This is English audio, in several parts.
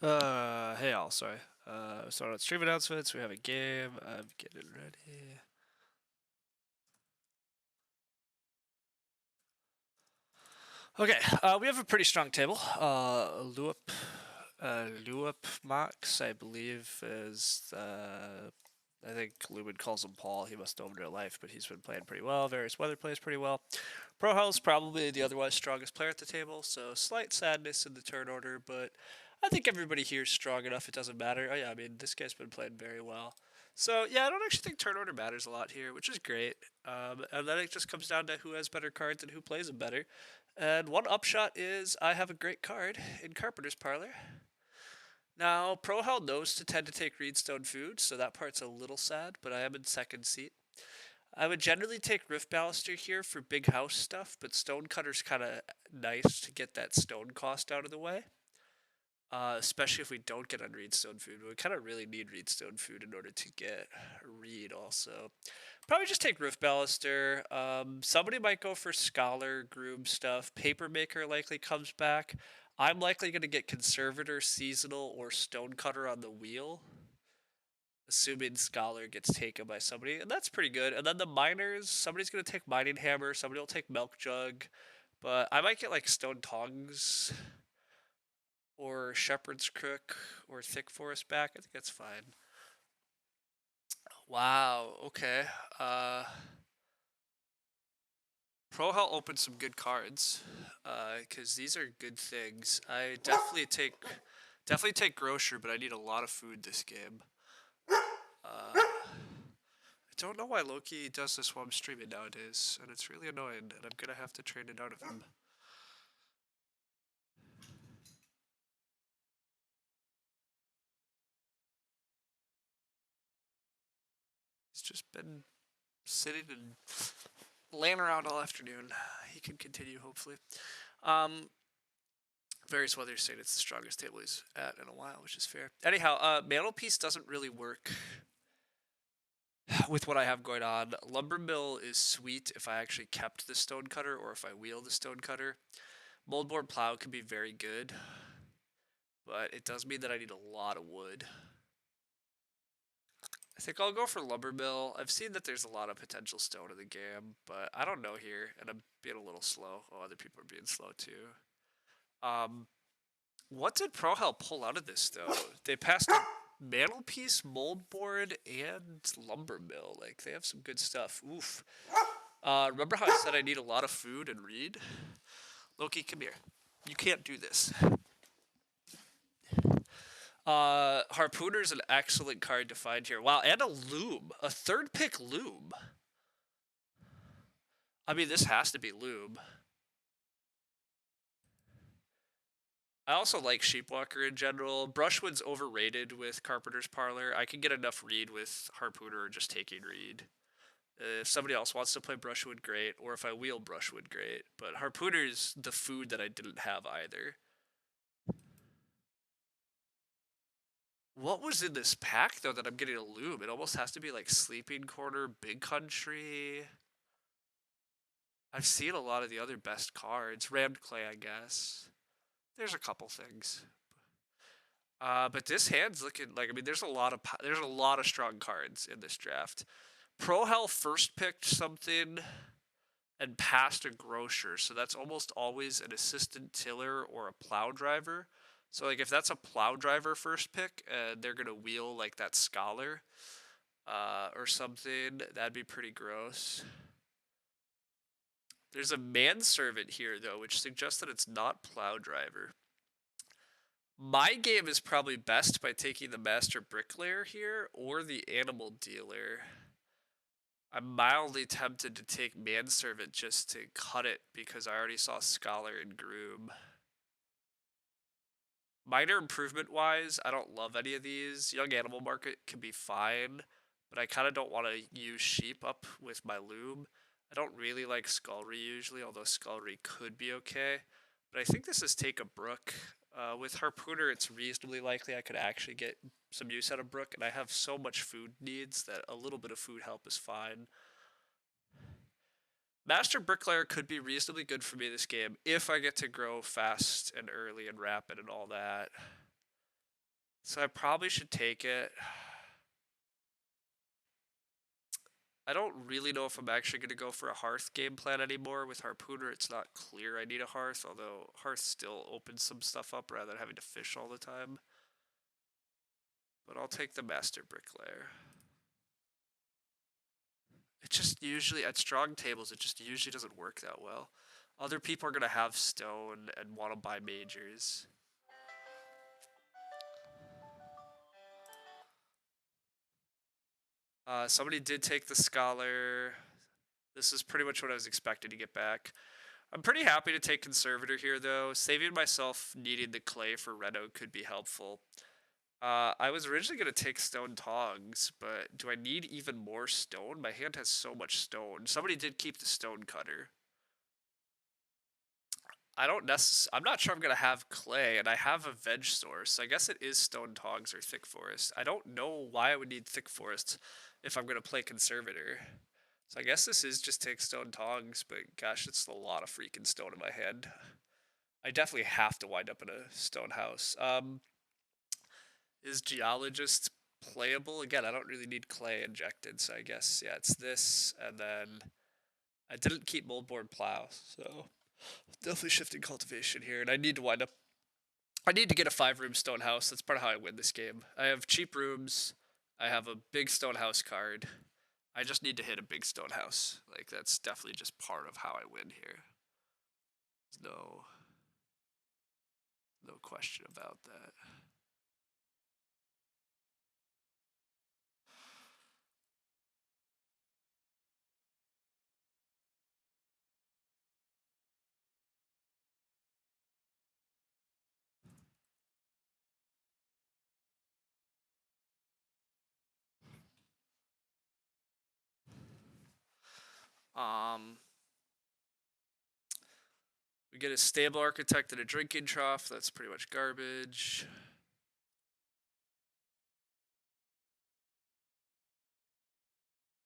Hey all, sorry. Starting on stream announcements. We have a game. I'm getting ready. Okay, we have a pretty strong table. Luop Max, I believe, is I think Lumen calls him Paul. He must know him in real life, but he's been playing pretty well. Various Weather plays pretty well. Pro Hell's probably the otherwise strongest player at the table, so slight sadness in the turn order, but I think everybody here is strong enough. It doesn't matter. Oh yeah, I mean this guy's been playing very well. So yeah, I don't actually think turn order matters a lot here, which is great. And then it just comes down to who has better cards and who plays them better. And one upshot is I have a great card in Carpenter's Parlor. Now, Pro Hell knows to tend to take Reedstone food, so that part's a little sad, but I am in second seat. I would generally take Rift Baluster here for big house stuff, but Stonecutter's kind of nice to get that stone cost out of the way. Especially if we don't get on Reedstone food. We kind of really need Reedstone food in order to get Reed also. Probably just take Rift Baluster. Somebody might go for Scholar, Groom stuff. Papermaker likely comes back. I'm likely going to get Conservator, Seasonal, or Stonecutter on the wheel. Assuming Scholar gets taken by somebody. And that's pretty good. And then the Miners, somebody's going to take Mining Hammer. Somebody will take Milk Jug. But I might get like Stone Tongs or Shepherd's Crook or Thick Forest back. I think that's fine. Wow, okay. Pro Hell opened some good cards. Because these are good things. I definitely take Grocer, but I need a lot of food this game. I don't know why Loki does this while I'm streaming nowadays, and it's really annoying, and I'm gonna have to train it out of him. He's just been sitting and laying around all afternoon. He can continue, hopefully. Various weather saying it's the strongest table he's at in a while, which is fair. Anyhow, Mantelpiece doesn't really work with what I have going on. Lumber Mill is sweet if I actually kept the Stonecutter or if I wheel the Stonecutter. Moldboard Plow can be very good, but it does mean that I need a lot of wood. I think I'll go for Lumber Mill. I've seen that there's a lot of potential stone in the game, but I don't know here, and I'm being a little slow. Oh, other people are being slow too. Um, what did Pro Hell pull out of this though? They passed Mantelpiece, Moldboard, and Lumber Mill. Like they have some good stuff. Oof. Remember how I said I need a lot of food and read? Loki, come here. You can't do this. Harpooner's an excellent card to find here. Wow, and a Loom. A third pick Loom. I mean, this has to be Loom. I also like Sheepwalker in general. Brushwood's overrated with Carpenter's Parlor. I can get enough Reed with Harpooner or just taking Reed. If somebody else wants to play Brushwood, great. Or if I wheel Brushwood, great. But Harpooner's the food that I didn't have either. What was in this pack, though, that I'm getting a Loom? It almost has to be like Sleeping Corner, Big Country. I've seen a lot of the other best cards. Rammed Clay, I guess. There's a couple things. But this hand's looking like, I mean, there's a lot of strong cards in this draft. Pro Hell first picked something and passed a grocer, so that's almost always an assistant tiller or a plow driver. So like if that's a plow driver first pick, they're gonna wheel like that scholar or something, that'd be pretty gross. There's a manservant here though, which suggests that it's not plow driver. My game is probably best by taking the Master Bricklayer here or the Animal Dealer. I'm mildly tempted to take Manservant just to cut it because I already saw Scholar and Groom. Minor improvement wise, I don't love any of these. Young Animal Market can be fine, but I kind of don't want to use Sheep up with my Loom. I don't really like Skullry usually, although Skullry could be okay. But I think this is take a Brook. With Harpooner, it's reasonably likely I could actually get some use out of Brook, and I have so much food needs that a little bit of food help is fine. Master Bricklayer could be reasonably good for me this game if I get to grow fast and early and rapid and all that. So I probably should take it. I don't really know if I'm actually going to go for a Hearth game plan anymore. With Harpooner, it's not clear I need a Hearth, although Hearth still opens some stuff up rather than having to fish all the time. But I'll take the Master Bricklayer. It just usually, at strong tables, it just usually doesn't work that well. Other people are going to have stone and want to buy majors. Somebody did take the Scholar. This is pretty much what I was expecting to get back. I'm pretty happy to take Conservator here, though. Saving myself needing the clay for Reno could be helpful. I was originally going to take Stone Tongs, but do I need even more stone? My hand has so much stone. Somebody did keep the Stone Cutter. I'm not sure I'm going to have clay, and I have a veg source. So I guess it is Stone Tongs or Thick Forest. I don't know why I would need Thick Forest if I'm going to play Conservator. So I guess this is just take Stone Tongs, but gosh, it's a lot of freaking stone in my hand. I definitely have to wind up in a stone house. Is Geologist playable? Again, I don't really need clay injected, so I guess, yeah, it's this, and then I didn't keep Moldboard Plow, so definitely shifting cultivation here, and I need to wind up. I need to get a 5-room stone house. That's part of how I win this game. I have cheap rooms. I have a big stone house card. I just need to hit a big stone house. Like, that's definitely just part of how I win here. There's no question about that. Um, we get a stable architect and a drinking trough. That's pretty much garbage.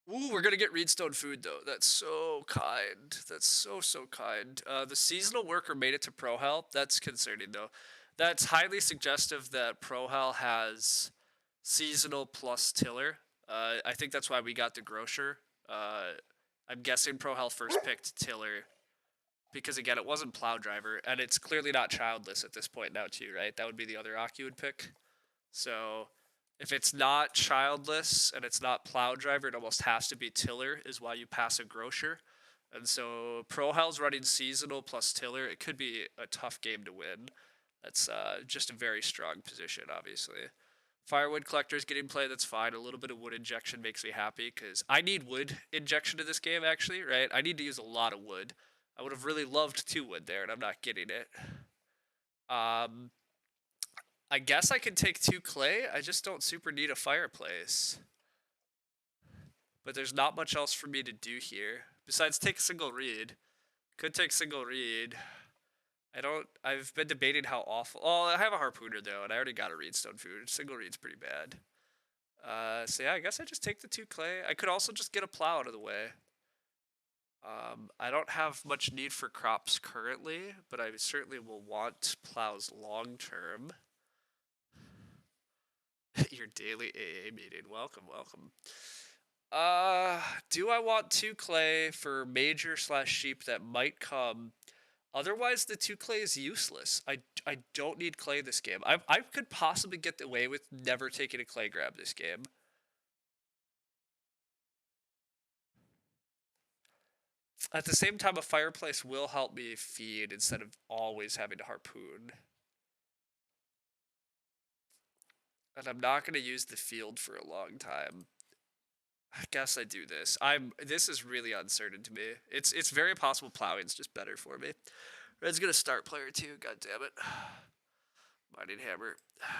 Ooh, we're gonna get Reedstone food though. That's so kind. That's so kind. The seasonal worker made it to Pro Hell. That's concerning though. That's highly suggestive that Pro Hell has seasonal plus tiller. I think that's why we got the grocer. I'm guessing Pro Hell first picked tiller because again, it wasn't plow driver, and it's clearly not childless at this point now too, right? That would be the other Aku would pick. So if it's not childless and it's not plow driver, it almost has to be tiller, is why you pass a grocer. And so Pro Hell's running seasonal plus tiller. It could be a tough game to win. That's just a very strong position, obviously. Firewood collector's getting play. That's fine. A little bit of wood injection makes me happy because I need wood injection to this game, actually, right? I need to use a lot of wood. I would have really loved 2 wood there, and I'm not getting it. I guess I can take 2 clay. I just don't super need a fireplace. But there's not much else for me to do here. Besides take single reed. Could take single reed. I've been debating how awful. Oh, I have a harpooner though, and I already got a reedstone food. Single reed's pretty bad. So yeah, I guess I just take the 2 clay. I could also just get a plow out of the way. I don't have much need for crops currently, but I certainly will want plows long term. Your daily AA meeting. Welcome, welcome. Do I want 2 clay for major slash sheep that might come? Otherwise, the 2 clay is useless. I don't need clay this game. I could possibly get away with never taking a clay grab this game. At the same time, a fireplace will help me feed instead of always having to harpoon. And I'm not going to use the field for a long time. I guess I do this. This is really uncertain to me. It's very possible plowing's just better for me. Red's gonna start player 2, god damn it. Mining hammer.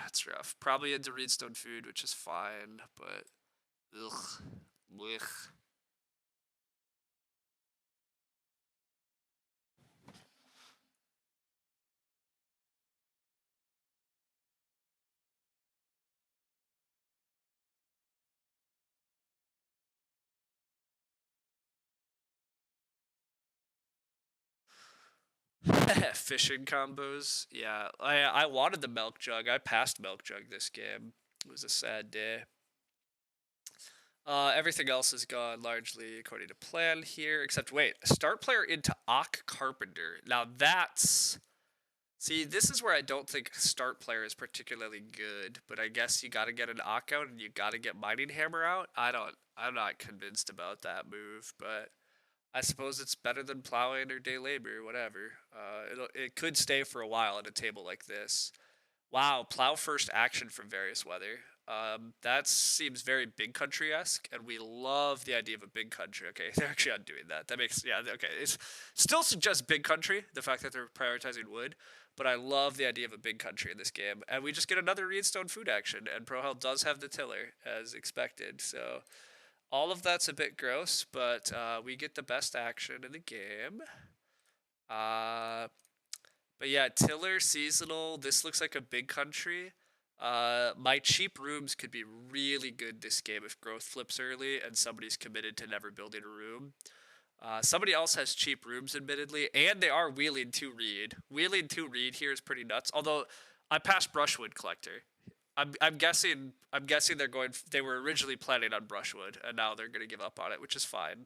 It's rough. Probably into Reedstone food, which is fine, but ugh. Blech. fishing combos. Yeah, I wanted the milk jug. I passed milk jug this game. It was a sad day. Everything else has gone largely according to plan here, except wait, start player into Ock Carpenter. Now that's see, this is where I don't think start player is particularly good, but I guess you got to get an Ock out and you got to get mining hammer out. I'm not convinced about that move, but I suppose it's better than plowing or day labor, whatever. It could stay for a while at a table like this. Wow, plow first action from various weather. That seems very big country esque, and we love the idea of a big country. Okay, they're actually not doing that. That makes yeah okay. It still suggests big country. The fact that they're prioritizing wood, but I love the idea of a big country in this game, and we just get another Reedstone food action, and ProHealth does have the tiller as expected. So all of that's a bit gross, but we get the best action in the game. But yeah, tiller, seasonal, this looks like a big country. My cheap rooms could be really good this game if growth flips early and somebody's committed to never building a room. Somebody else has cheap rooms, admittedly, and they are wheeling to reed. Wheeling to reed here is pretty nuts. Although I passed brushwood collector. I'm guessing they were originally planning on brushwood and now they're gonna give up on it, which is fine.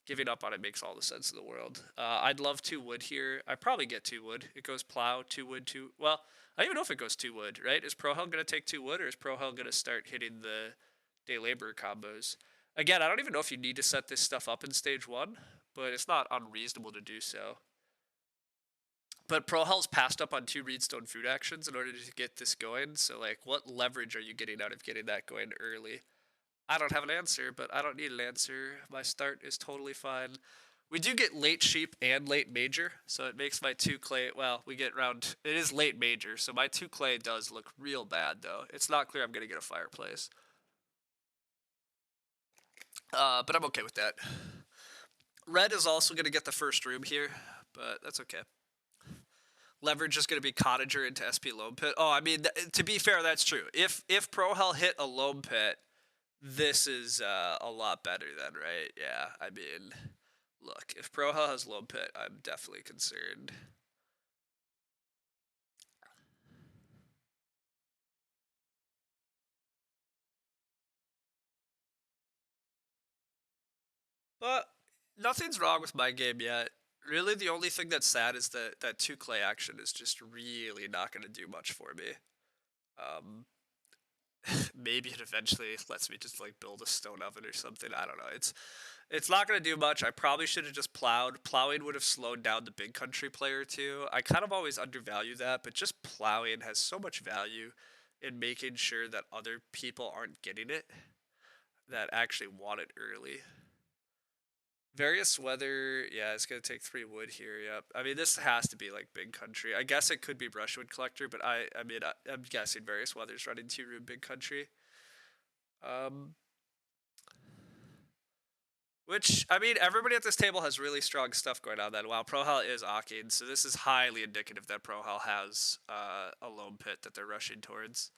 Giving up on it makes all the sense in the world. I'd love 2 wood here. I probably get 2 wood. It goes plow, 2 wood, 2. Well, I don't even know if it goes 2 wood, right? Is ProHell going to take 2 wood or is ProHell going to start hitting the day labor combos? Again, I don't even know if you need to set this stuff up in stage 1, but it's not unreasonable to do so. But ProHell's passed up on 2 Reedstone food actions in order to get this going, so like, what leverage are you getting out of getting that going early? I don't have an answer, but I don't need an answer. My start is totally fine. We do get late sheep and late major, so it makes my 2 clay, well, we get round, it is late major, so my 2 clay does look real bad, though. It's not clear I'm going to get a fireplace. But I'm okay with that. Red is also going to get the first room here, but that's okay. Leverage is going to be cottager into SP loam pit. Oh, I mean, to be fair, that's true. If ProHell hit a loam pit, this is a lot better then, right? Yeah, I mean, look, if ProHell has loam pit, I'm definitely concerned. But nothing's wrong with my game yet. Really, the only thing that's sad is that 2 clay action is just really not going to do much for me. Maybe it eventually lets me just like build a stone oven or something. I don't know. It's not going to do much. I probably should have just plowed. Plowing would have slowed down the big country player too. I kind of always undervalue that, but just plowing has so much value in making sure that other people aren't getting it that actually want it early. Various weather, yeah, it's gonna take 3 wood here. Yep. I mean, this has to be like big country. I guess it could be brushwood collector, but I'm guessing various weather's running 2 room big country. Which I mean, everybody at this table has really strong stuff going on. Then, while ProHell is Ocking, so this is highly indicative that ProHell has a loam pit that they're rushing towards.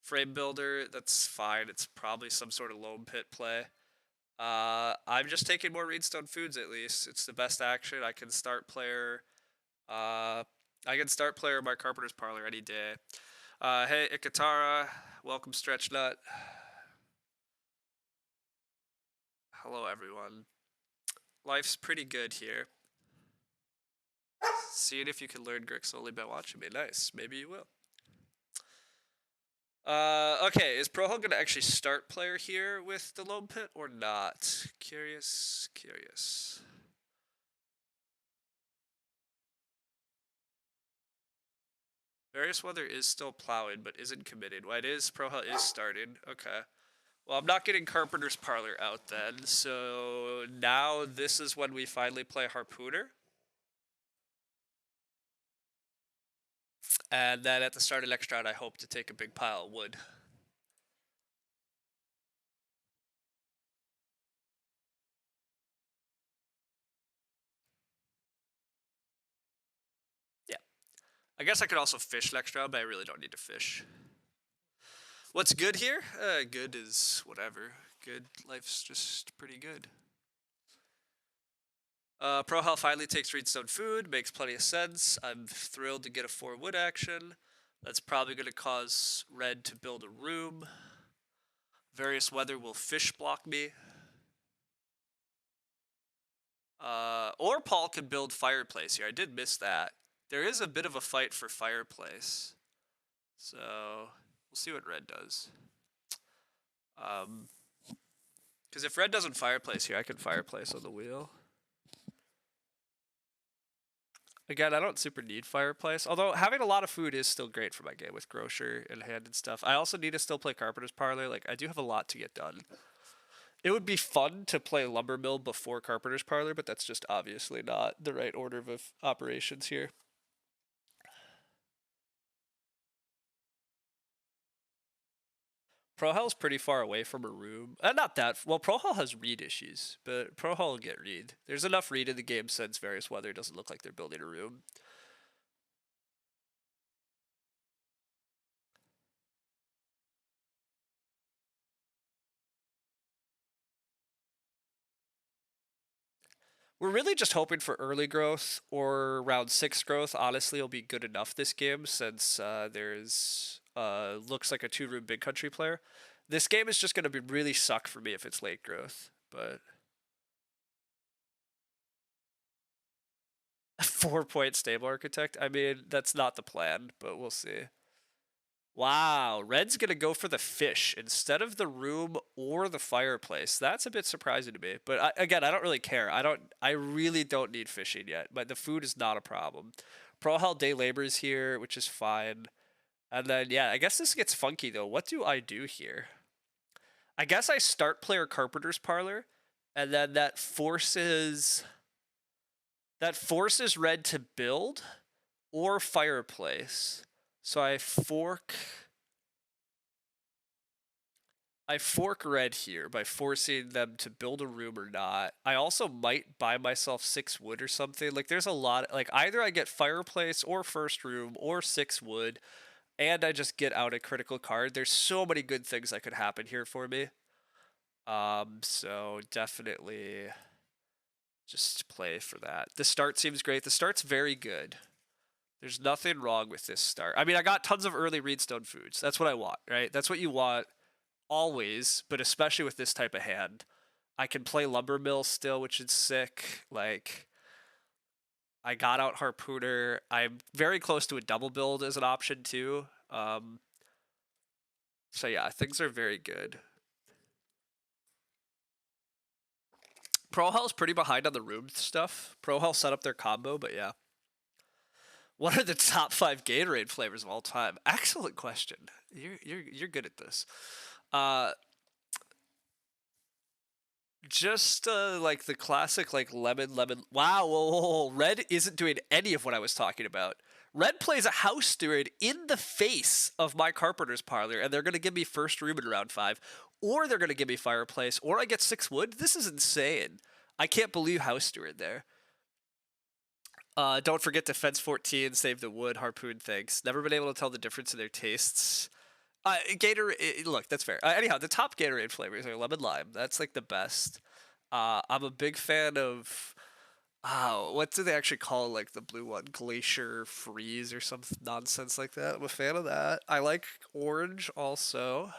Frame builder, that's fine. It's probably some sort of loam pit play. I'm just taking more Reedstone foods at least. It's the best action. I can start player. My Carpenter's Parlor any day. Hey Ikatara, welcome Stretch Nut. Hello everyone. Life's pretty good here. Seeing if you can learn Grick solely by watching me. Nice. Maybe you will. Okay, is ProHell gonna actually start player here with the loam pit or not? Curious. Various weather is still plowing, but isn't committed. Well, it is. ProHell is starting. Okay. Well, I'm not getting Carpenter's Parlor out then, so now this is when we finally play Harpooner. And then at the start of next round, I hope to take a big pile of wood. Yeah. I guess I could also fish next round, but I really don't need to fish. What's good here? Good is whatever. Good. Life's just pretty good. Pro Hell finally takes Reedstone Food, makes plenty of sense. I'm thrilled to get a 4 wood action. That's probably going to cause red to build a room. Various weather will fish block me. Or Paul can build fireplace here. I did miss that. There is a bit of a fight for fireplace. So we'll see what red does. Because if red doesn't fireplace here, I can fireplace on the wheel. Again, I don't super need fireplace, although having a lot of food is still great for my game with grocer in hand and stuff. I also need to still play Carpenter's Parlor. Like, I do have a lot to get done. It would be fun to play Lumber Mill before Carpenter's Parlor, but that's just obviously not the right order of operations here. Pro Hell's pretty far away from a room. Not that. Well, Pro Hell has read issues, but Pro Hell will get read. There's enough read in the game since various weather doesn't look like they're building a room. We're really just hoping for early growth or round 6 growth. Honestly, will be good enough this game since there's looks like a 2-room big country player. This game is just going to be really suck for me if it's late growth, but 4-point stable architect. I mean, that's not the plan, but we'll see. Wow, red's gonna go for the fish instead of the room or the fireplace. That's a bit surprising to me. But again, I don't really care. I really don't need fishing yet. But the food is not a problem. Pro Hell Day Labor is here, which is fine. And then yeah, I guess this gets funky though. What do I do here? I guess I start player Carpenter's Parlor, and then that forces red to build or fireplace. So I fork red here by forcing them to build a room or not. I also might buy myself 6 wood or something. Like there's a lot, like either I get fireplace or first room or 6 wood and I just get out a critical card. There's so many good things that could happen here for me. So definitely just play for that. The start seems great. The start's very good. There's nothing wrong with this start. I mean, I got tons of early Reedstone foods. That's what I want, right? That's what you want always, but especially with this type of hand. I can play Lumber Mill still, which is sick. Like, I got out Harpooner. I'm very close to a double build as an option, too. So yeah, things are very good. Pro Hell's pretty behind on the room stuff. Pro Hell set up their combo, but yeah. What are the top 5 Gatorade flavors of all time? Excellent question. You're good at this. Just like the classic, like lemon. Wow, whoa. Red isn't doing any of what I was talking about. Red plays a house steward in the face of my Carpenter's Parlor, and they're going to give me first room in round 5, or they're going to give me fireplace, or I get 6 wood. This is insane. I can't believe house steward there. Don't forget to fence 14, save the wood, harpoon, thanks. Never been able to tell the difference in their tastes. Gatorade, look, that's fair. Anyhow, the top Gatorade flavors are lemon lime. That's like the best. I'm a big fan of, what do they actually call like the blue one? Glacier Freeze or some nonsense like that. I'm a fan of that. I like orange also.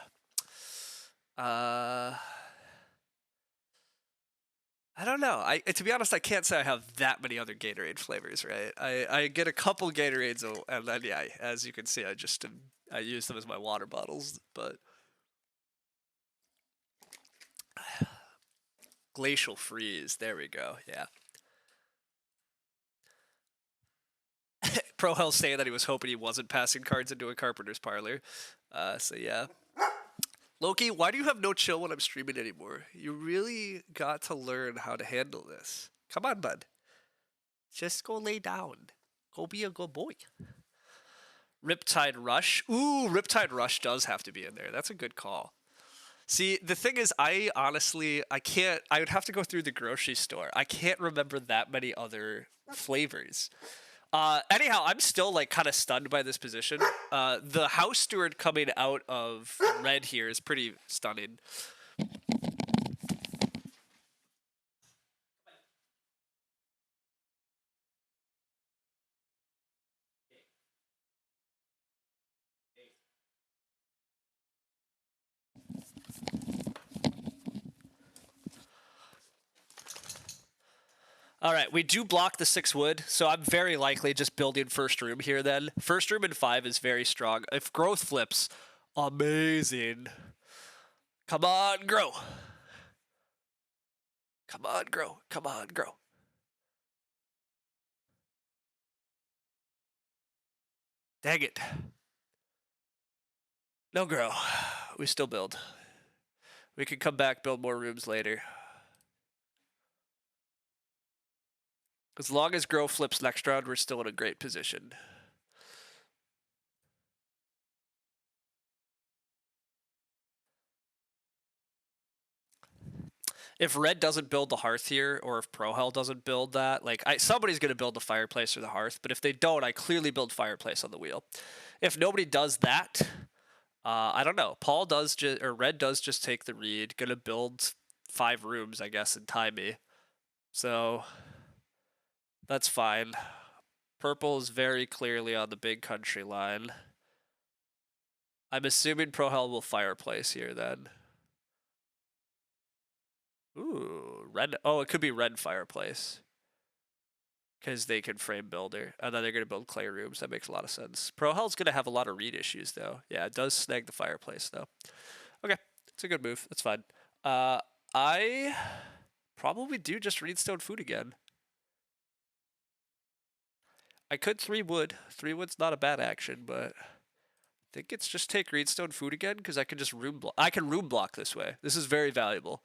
I don't know. To be honest, I can't say I have that many other Gatorade flavors, right? I get a couple Gatorades, and then yeah, as you can see, I use them as my water bottles. But Glacial Freeze, there we go. Yeah. Pro Hell saying that he was hoping he wasn't passing cards into a Carpenter's Parlor. So yeah. Loki, why do you have no chill when I'm streaming anymore? You really got to learn how to handle this. Come on, bud. Just go lay down. Go be a good boy. Riptide Rush. Ooh, Riptide Rush does have to be in there. That's a good call. See, the thing is, I can't, I would have to go through the grocery store. I can't remember that many other flavors. Anyhow, I'm still like kind of stunned by this position. The house steward coming out of red here is pretty stunning. All right, we do block the 6 wood, so I'm very likely just building first room here then. First room in 5 is very strong. If growth flips, amazing. Come on, grow. Come on, grow. Come on, grow. Dang it. No grow. We still build. We can come back, build more rooms later. As long as grow flips next round, we're still in a great position. If red doesn't build the hearth here, or if Prohel doesn't build that, like somebody's going to build the fireplace or the hearth, but if they don't, I clearly build fireplace on the wheel. If nobody does that, I don't know. Paul does or red does just take the read. Gonna build 5 rooms, I guess, and tie me. So that's fine. Purple is very clearly on the big country line. I'm assuming Prohel will fireplace here then. Ooh, red. Oh, it could be red fireplace. Because they can frame builder. And then they're going to build clay rooms. That makes a lot of sense. Prohel's going to have a lot of read issues, though. Yeah, it does snag the fireplace, though. Okay, it's a good move. That's fine. I probably do just Reedstone food again. I could 3 wood. 3 wood's not a bad action, but I think it's just take Reedstone food again because I can just room block. I can room block this way. This is very valuable.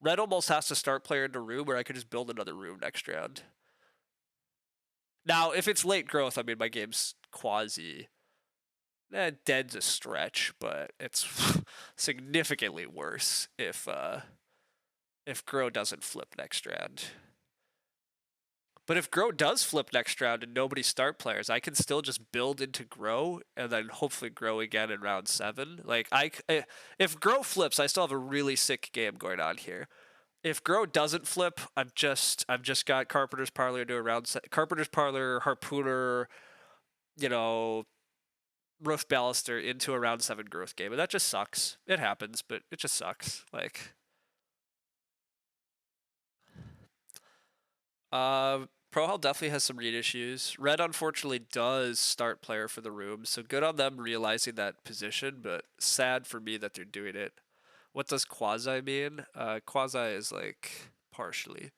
Red almost has to start player into room, or I could just build another room next round. Now, if it's late growth, I mean, my game's quasi. Dead's a stretch, but it's significantly worse if Grow doesn't flip next round. But if Grow does flip next round and nobody start players, I can still just build into Grow and then hopefully grow again in round 7. Like if Grow flips, I still have a really sick game going on here. If Grow doesn't flip, I've just got Carpenter's Parlor into a round Carpenter's Parlor, Harpooner, you know, Roof Baluster into a round 7 growth game, and that just sucks. It happens, but it just sucks. Like, Prohel definitely has some read issues. Red unfortunately does start player for the room, so good on them realizing that position, but sad for me that they're doing it. What does quasi mean? Quasi is like partially.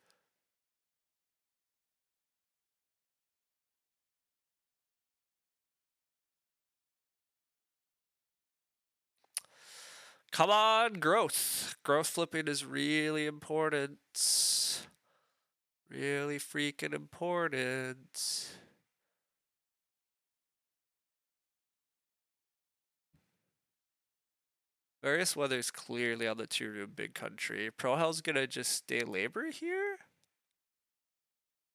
Come on, growth. Growth flipping is really important. Really freaking important. Various weather's clearly on the 2-room big country. Prohel's gonna just stay labor here?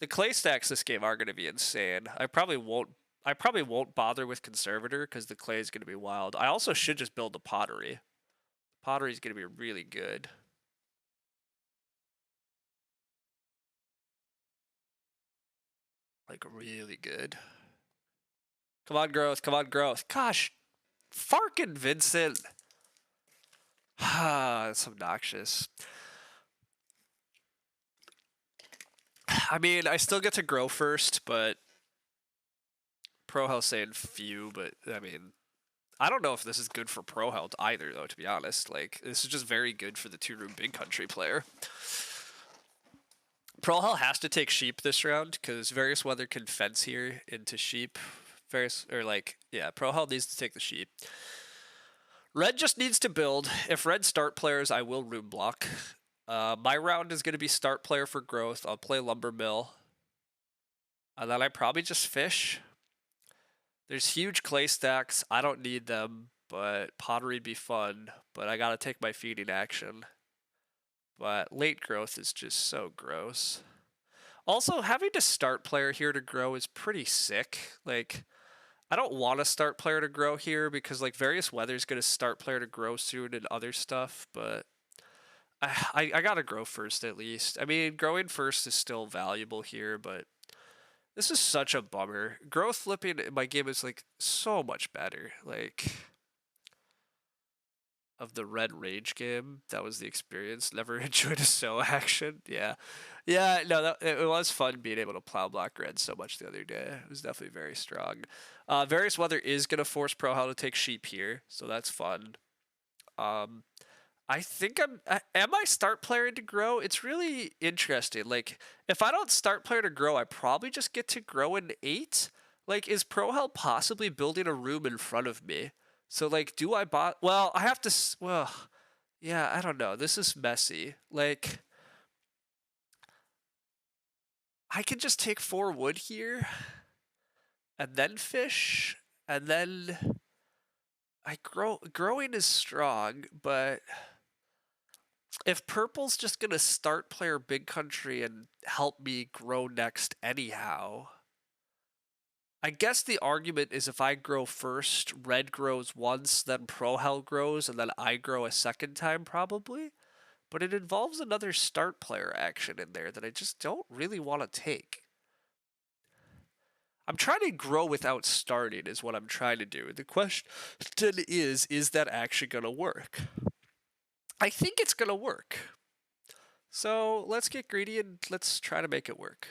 The clay stacks this game are gonna be insane. I probably won't bother with conservator because the clay is gonna be wild. I also should just build the pottery. Pottery's gonna be really good. Like really good. Come on, growth. Come on, growth. Gosh, Farkin Vincent. Ah, that's obnoxious. I mean, I still get to grow first, but Prohel saying few, but I mean, I don't know if this is good for Prohel either, though, to be honest. Like, this is just very good for the 2-room big country player. Prohel has to take sheep this round, because various weather can fence here into sheep. Prohel needs to take the sheep. Red just needs to build. If red start players, I will room block. My round is going to be start player for growth. I'll play lumber mill. And then I probably just fish. There's huge clay stacks. I don't need them, but pottery'd be fun. But I gotta take my feeding action. But late growth is just so gross. Also, having to start player here to grow is pretty sick. Like, I don't want to start player to grow here because like various weather's gonna start player to grow soon and other stuff, but I gotta grow first at least. I mean, growing first is still valuable here, but this is such a bummer. Growth flipping in my game is like so much better. Like, of the red rage game. That was the experience. Never enjoyed a so action. Yeah, yeah. No, it was fun being able to plow block red so much the other day. It was definitely very strong. Various weather is gonna force Pro Hell to take sheep here, so that's fun. Um, I think am I start player to grow? It's really interesting. Like, if I don't start player to grow, I probably just get to grow in 8. Like, is Pro Hell possibly building a room in front of me? So, like, do I bot? Well, I have to. Well, yeah, I don't know. This is messy. Like, I can just take 4 wood here, and then fish, and then growing is strong, but if purple's just gonna start player big country and help me grow next anyhow, I guess the argument is if I grow first, red grows once, then pro hell grows, and then I grow a second time probably. But it involves another start player action in there that I just don't really want to take. I'm trying to grow without starting is what I'm trying to do. The question is that actually gonna work? I think it's gonna work. So let's get greedy and let's try to make it work.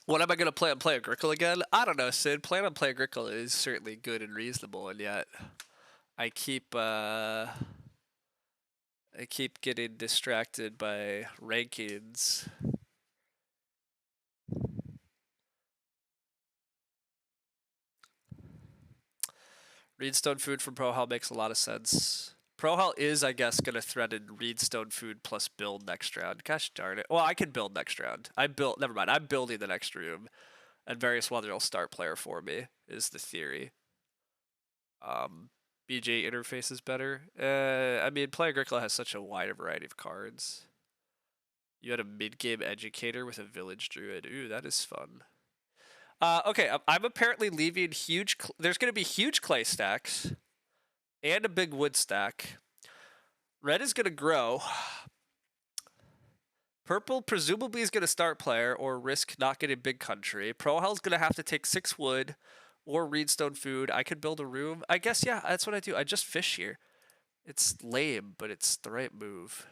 What am I going to play on Play Agricola again? I don't know, Sid. Playing on Play Agricola is certainly good and reasonable, and yet I keep getting distracted by rankings. Reedstone food from Pro Hell makes a lot of sense. Pro Hell is, I guess, going to threaten Reedstone food plus build next round. Gosh darn it. Well, I can build next round. Never mind. I'm building the next room, and Various Weather will start player for me, is the theory. BGA interface is better. I mean, Play Agricola has such a wide variety of cards. You had a mid-game educator with a village druid. Ooh, that is fun. Okay, I'm apparently leaving huge. There's going to be huge clay stacks and a big wood stack. Red is going to grow. Purple presumably is going to start player or risk not getting big country. Pro Hell's going to have to take 6 wood or Reedstone food. I could build a room. I guess, yeah, that's what I do. I just fish here. It's lame, but it's the right move.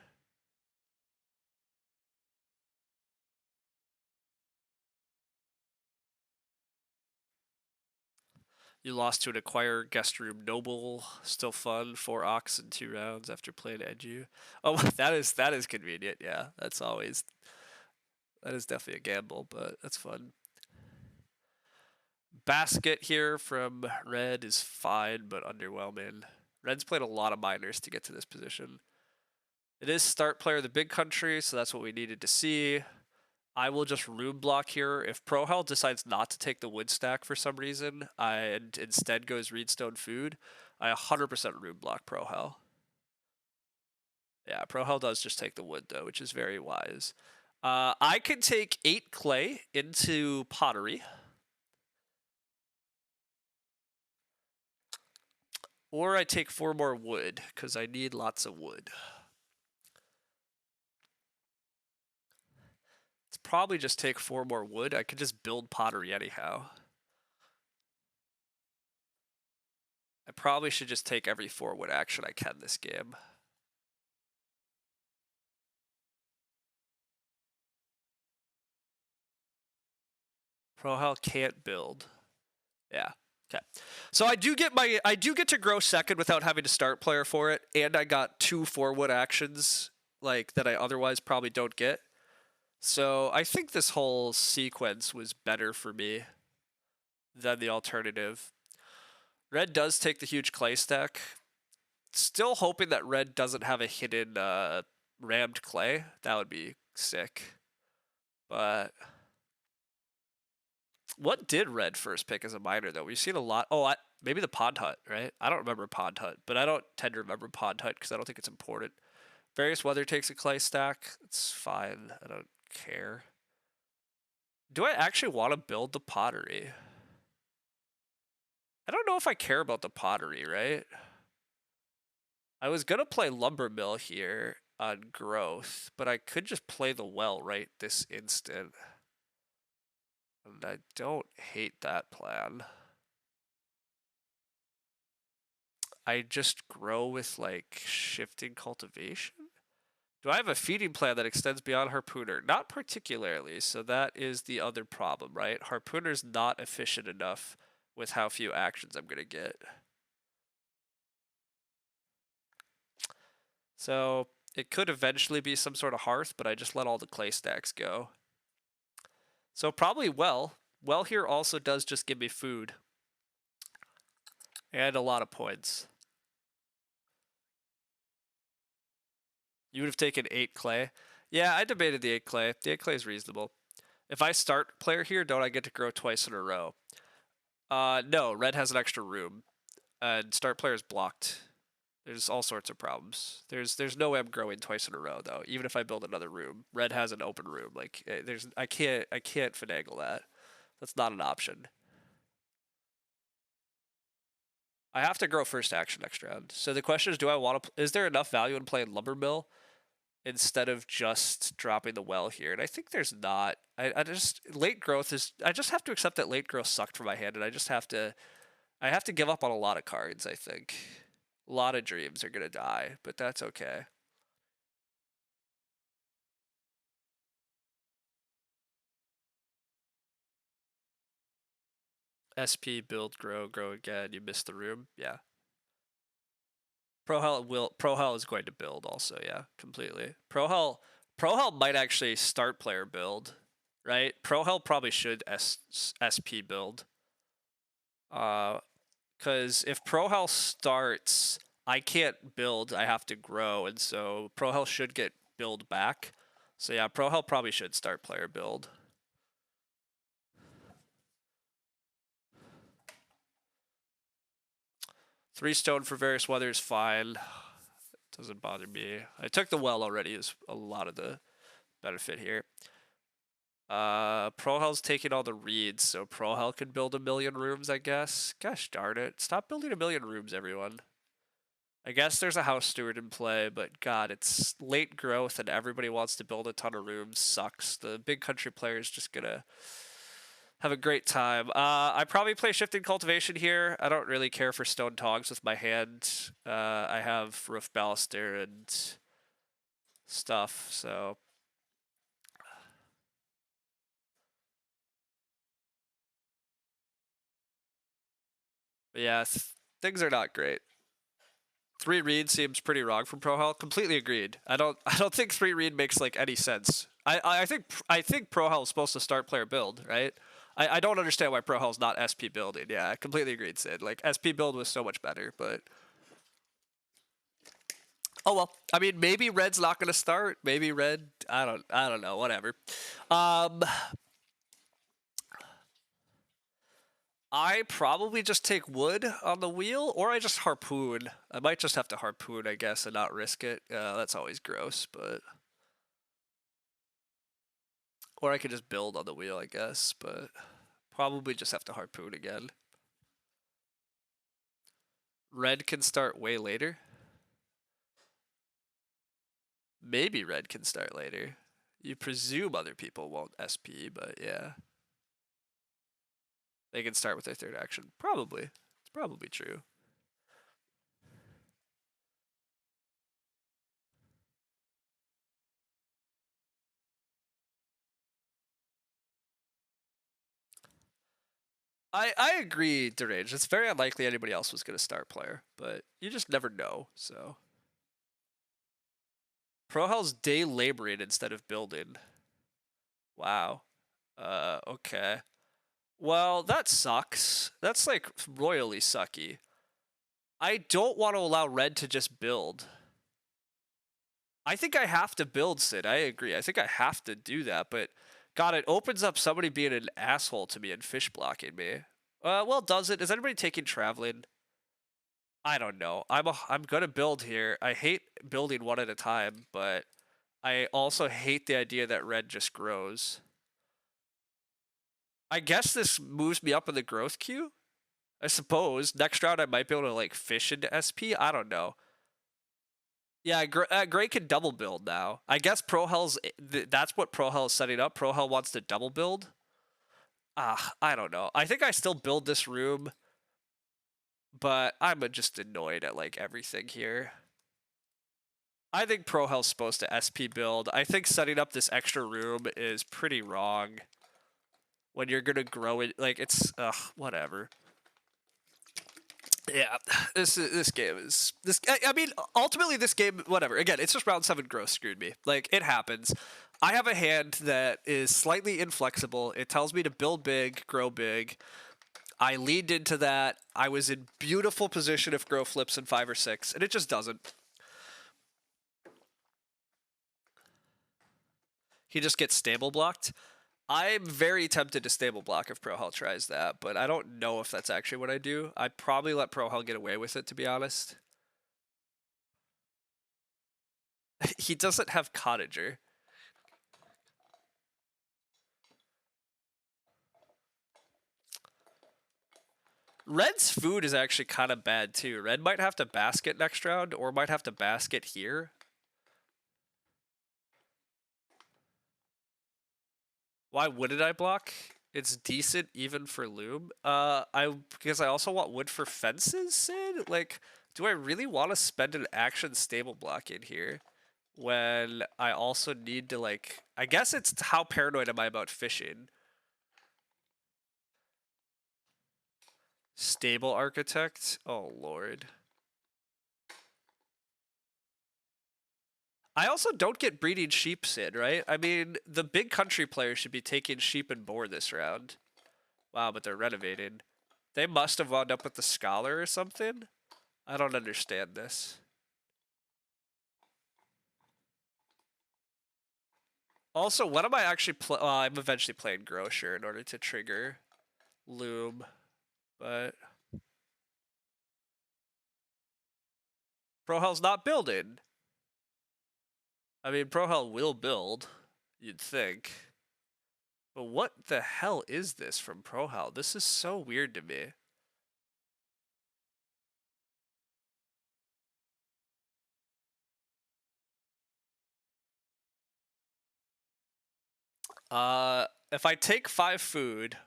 You lost to an acquire guest room noble. Still fun. 4 ox in 2 rounds after playing edu. Oh, that is convenient. Yeah, that is definitely a gamble, but that's fun. Basket here from red is fine, but underwhelming. Red's played a lot of minors to get to this position. It is start player of the big country, so that's what we needed to see. I will just room block here. If Pro Hell decides not to take the wood stack for some reason, and instead goes Reedstone food, I 100% room block Pro Hell. Yeah, Pro Hell does just take the wood though, which is very wise. I can take 8 clay into pottery. Or I take 4 more wood, because I need lots of wood. It's probably just take 4 more wood. I could just build pottery anyhow. I probably should just take every 4 wood action I can this game. Pro Hell can't build. Yeah. Okay. So I do get to grow second without having to start player for it, and I got 2 4 wood actions like that I otherwise probably don't get. So I think this whole sequence was better for me than the alternative. Red does take the huge clay stack. Still hoping that red doesn't have a hidden rammed clay. That would be sick. But what did red first pick as a minor though? We've seen a lot. Oh, maybe the Pond Hut, right? I don't remember Pond Hut, but I don't tend to remember Pond Hut because I don't think it's important. Various weather takes a clay stack. It's fine. I don't care. Do I actually want to build the pottery? I don't know if I care about the pottery, right? I was gonna play lumber mill here on growth, but I could just play the well right this instant. And I don't hate that plan. I just grow with like shifting cultivation? Do I have a feeding plan that extends beyond Harpooner? Not particularly, so that is the other problem, right? Harpooner's not efficient enough with how few actions I'm gonna get. So it could eventually be some sort of hearth, but I just let all the clay stacks go. So probably well. Well here also does just give me food. And a lot of points. You would have taken 8 clay. Yeah, I debated the 8 clay. The 8 clay is reasonable. If I start player here, don't I get to grow twice in a row? No, red has an extra room. And start player is blocked. There's all sorts of problems. There's no way I'm growing twice in a row though. Even if I build another room, red has an open room. Like I can't finagle that. That's not an option. I have to grow first action next round. So the question is, do I want to? Is there enough value in playing lumber mill instead of just dropping the well here? And I think there's not. I just late growth is. I just have to accept that late growth sucked for my hand, and I just have to. I have to give up on a lot of cards. I think a lot of dreams are gonna die, but that's okay. SP build grow again. You missed the room. Yeah. Pro Hell is going to build also. Yeah, completely. Pro Hell might actually start player build, right? Pro Hell probably should SP build. Because if Pro Hell starts, I can't build. I have to grow, and so Pro Hell should get build back. So yeah, Pro Hell probably should start player build. Three stone for various weather is fine. Doesn't bother me. I took the well already is a lot of the benefit here. Pro Hell's taking all the reeds, so Pro Hell can build 1,000,000 rooms, I guess. Gosh darn it. Stop building 1,000,000 rooms, everyone. I guess there's a house steward in play, but god, it's late growth and everybody wants to build a ton of rooms. Sucks. The big country player is just gonna have a great time. I probably play shifting cultivation here. I don't really care for stone tongs with my hand. I have roof baluster and stuff, so but yeah, things are not great. 3 read seems pretty wrong from Pro Hell. Completely agreed. I don't think 3 read makes like any sense. I think Pro Hell is supposed to start player build, right? I don't understand why Pro Hell's not SP building. Yeah, I completely agreed, Sid. Like SP build was so much better, but oh well. I mean, maybe Red's not gonna start. Maybe Red. I don't know. Whatever. I probably just take wood on the wheel, or I just harpoon. I might just have to harpoon, I guess, and not risk it. That's always gross, but or I could just build on the wheel, I guess, but probably just have to harpoon again. Red can start way later. Maybe red can start later. You presume other people won't SP, but yeah. They can start with their third action. Probably. It's probably true. I agree, Derange. It's very unlikely anybody else was going to start player, but you just never know, so. Pro Hell's day laboring instead of building. Wow. Okay. Well, that sucks. That's like royally sucky. I don't want to allow red to just build. I think I have to build, Sid. I agree. I think I have to do that, but God, it opens up somebody being an asshole to me and fish blocking me. Well, does it? Is anybody taking traveling? I don't know. I'm gonna build here. I hate building one at a time, but I also hate the idea that red just grows. I guess this moves me up in the growth queue. I suppose next round I might be able to like fish into SP. I don't know. Yeah, Gray can double build now. I guess Prohell's that's what Prohell is setting up. Prohell wants to double build. I don't know. I think I still build this room, but I'm just annoyed at like everything here. I think Prohell's supposed to SP build. I think setting up this extra room is pretty wrong. When you're gonna grow it, like it's whatever. Yeah, this game is this. I mean, ultimately, this game, whatever. Again, it's just round 7 growth screwed me. Like it happens. I have a hand that is slightly inflexible. It tells me to build big, grow big. I leaned into that. I was in beautiful position if grow flips in 5 or 6, and it just doesn't. He just gets stable blocked. I'm very tempted to stable block if Prohell tries that, but I don't know if that's actually what I do. I'd probably let Prohell get away with it, to be honest. He doesn't have Cottager. Red's food is actually kind of bad, too. Red might have to basket next round, or might have to basket here. Why wouldn't I block? It's decent even for loom. Because I also want wood for fences, Sid? Like, do I really want to spend an action stable block in here? When I also need to, like, I guess it's how paranoid am I about fishing? Stable architect? Oh, Lord. I also don't get breeding sheep, Sid, right? I mean, the big country players should be taking sheep and boar this round. Wow, but they're renovating. They must have wound up with the scholar or something? I don't understand this. Also, what am I actually I'm eventually playing Grocer in order to trigger Loom, but Prohell's not building. I mean, Prohell will build, you'd think. But what the hell is this from Prohell? This is so weird to me. If I take 5 food,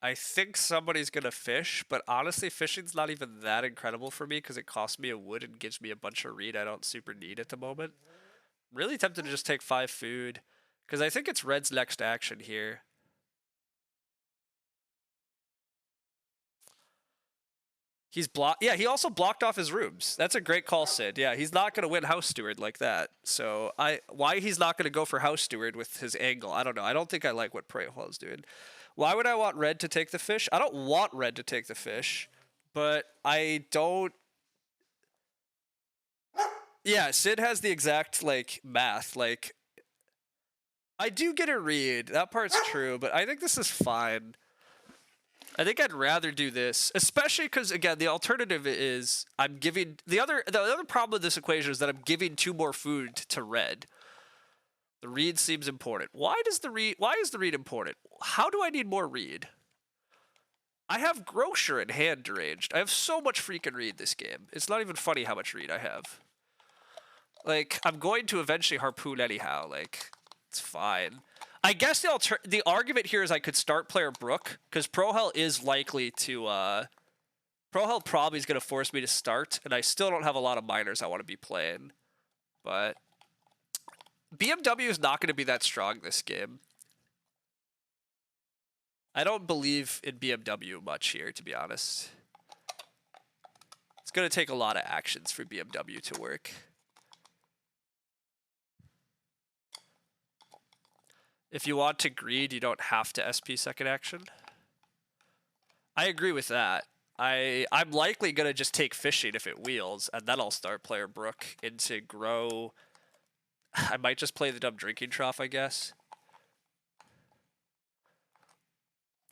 I think somebody's gonna fish, but honestly, fishing's not even that incredible for me because it costs me a wood and gives me a bunch of reed I don't super need at the moment. I'm really tempted to just take 5 food because I think it's Red's next action here. He's blocked. Yeah, he also blocked off his rooms. That's a great call, Sid. Yeah, he's not gonna win House Steward like that. So why he's not gonna go for House Steward with his angle? I don't know. I don't think I like what Preyhall's doing. Why would I want Red to take the fish? I don't want Red to take the fish, but I don't. Yeah, Sid has the exact like math. Like I do get a read. That part's true, but I think this is fine. I think I'd rather do this, especially because again, the alternative is I'm giving the other problem with this equation is that I'm giving 2 more food to Red. The reed seems important. Why is the reed important? How do I need more reed? I have Grocer in hand deranged. I have so much freaking reed this game. It's not even funny how much reed I have. Like, I'm going to eventually harpoon anyhow. Like, it's fine. I guess the argument here is I could start player Brook, because Prohell is likely to, Prohell probably is going to force me to start, and I still don't have a lot of miners I want to be playing. But BMW is not going to be that strong this game. I don't believe in BMW much here, to be honest. It's going to take a lot of actions for BMW to work. If you want to greed, you don't have to SP second action. I agree with that. I'm likely going to just take fishing if it wheels, and then I'll start player Brook into grow. I might just play the dumb drinking trough, I guess.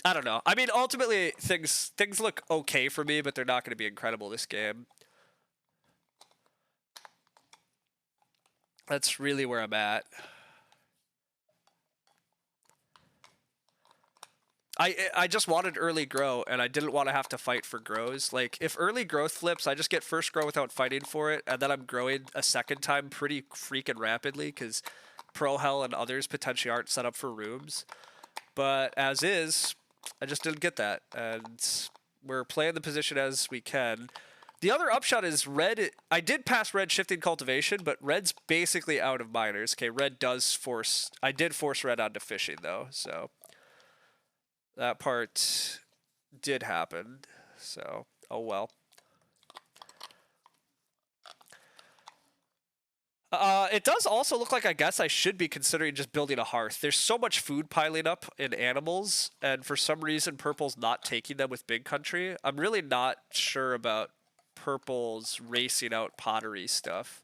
I don't know. I mean, ultimately, things look okay for me, but they're not going to be incredible this game. That's really where I'm at. I just wanted early grow, and I didn't want to have to fight for grows. Like, if early growth flips, I just get first grow without fighting for it, and then I'm growing a second time pretty freaking rapidly, because Pro Hell and others potentially aren't set up for rooms. But as is, I just didn't get that, and we're playing the position as we can. The other upshot is red. I did pass red shifting cultivation, but red's basically out of miners. Okay, red does force. I did force red onto fishing though, so that part did happen. So, oh well. It does also look like I guess I should be considering just building a hearth. There's so much food piling up in animals, and for some reason purple's not taking them with big country. I'm really not sure about purple's racing out pottery stuff.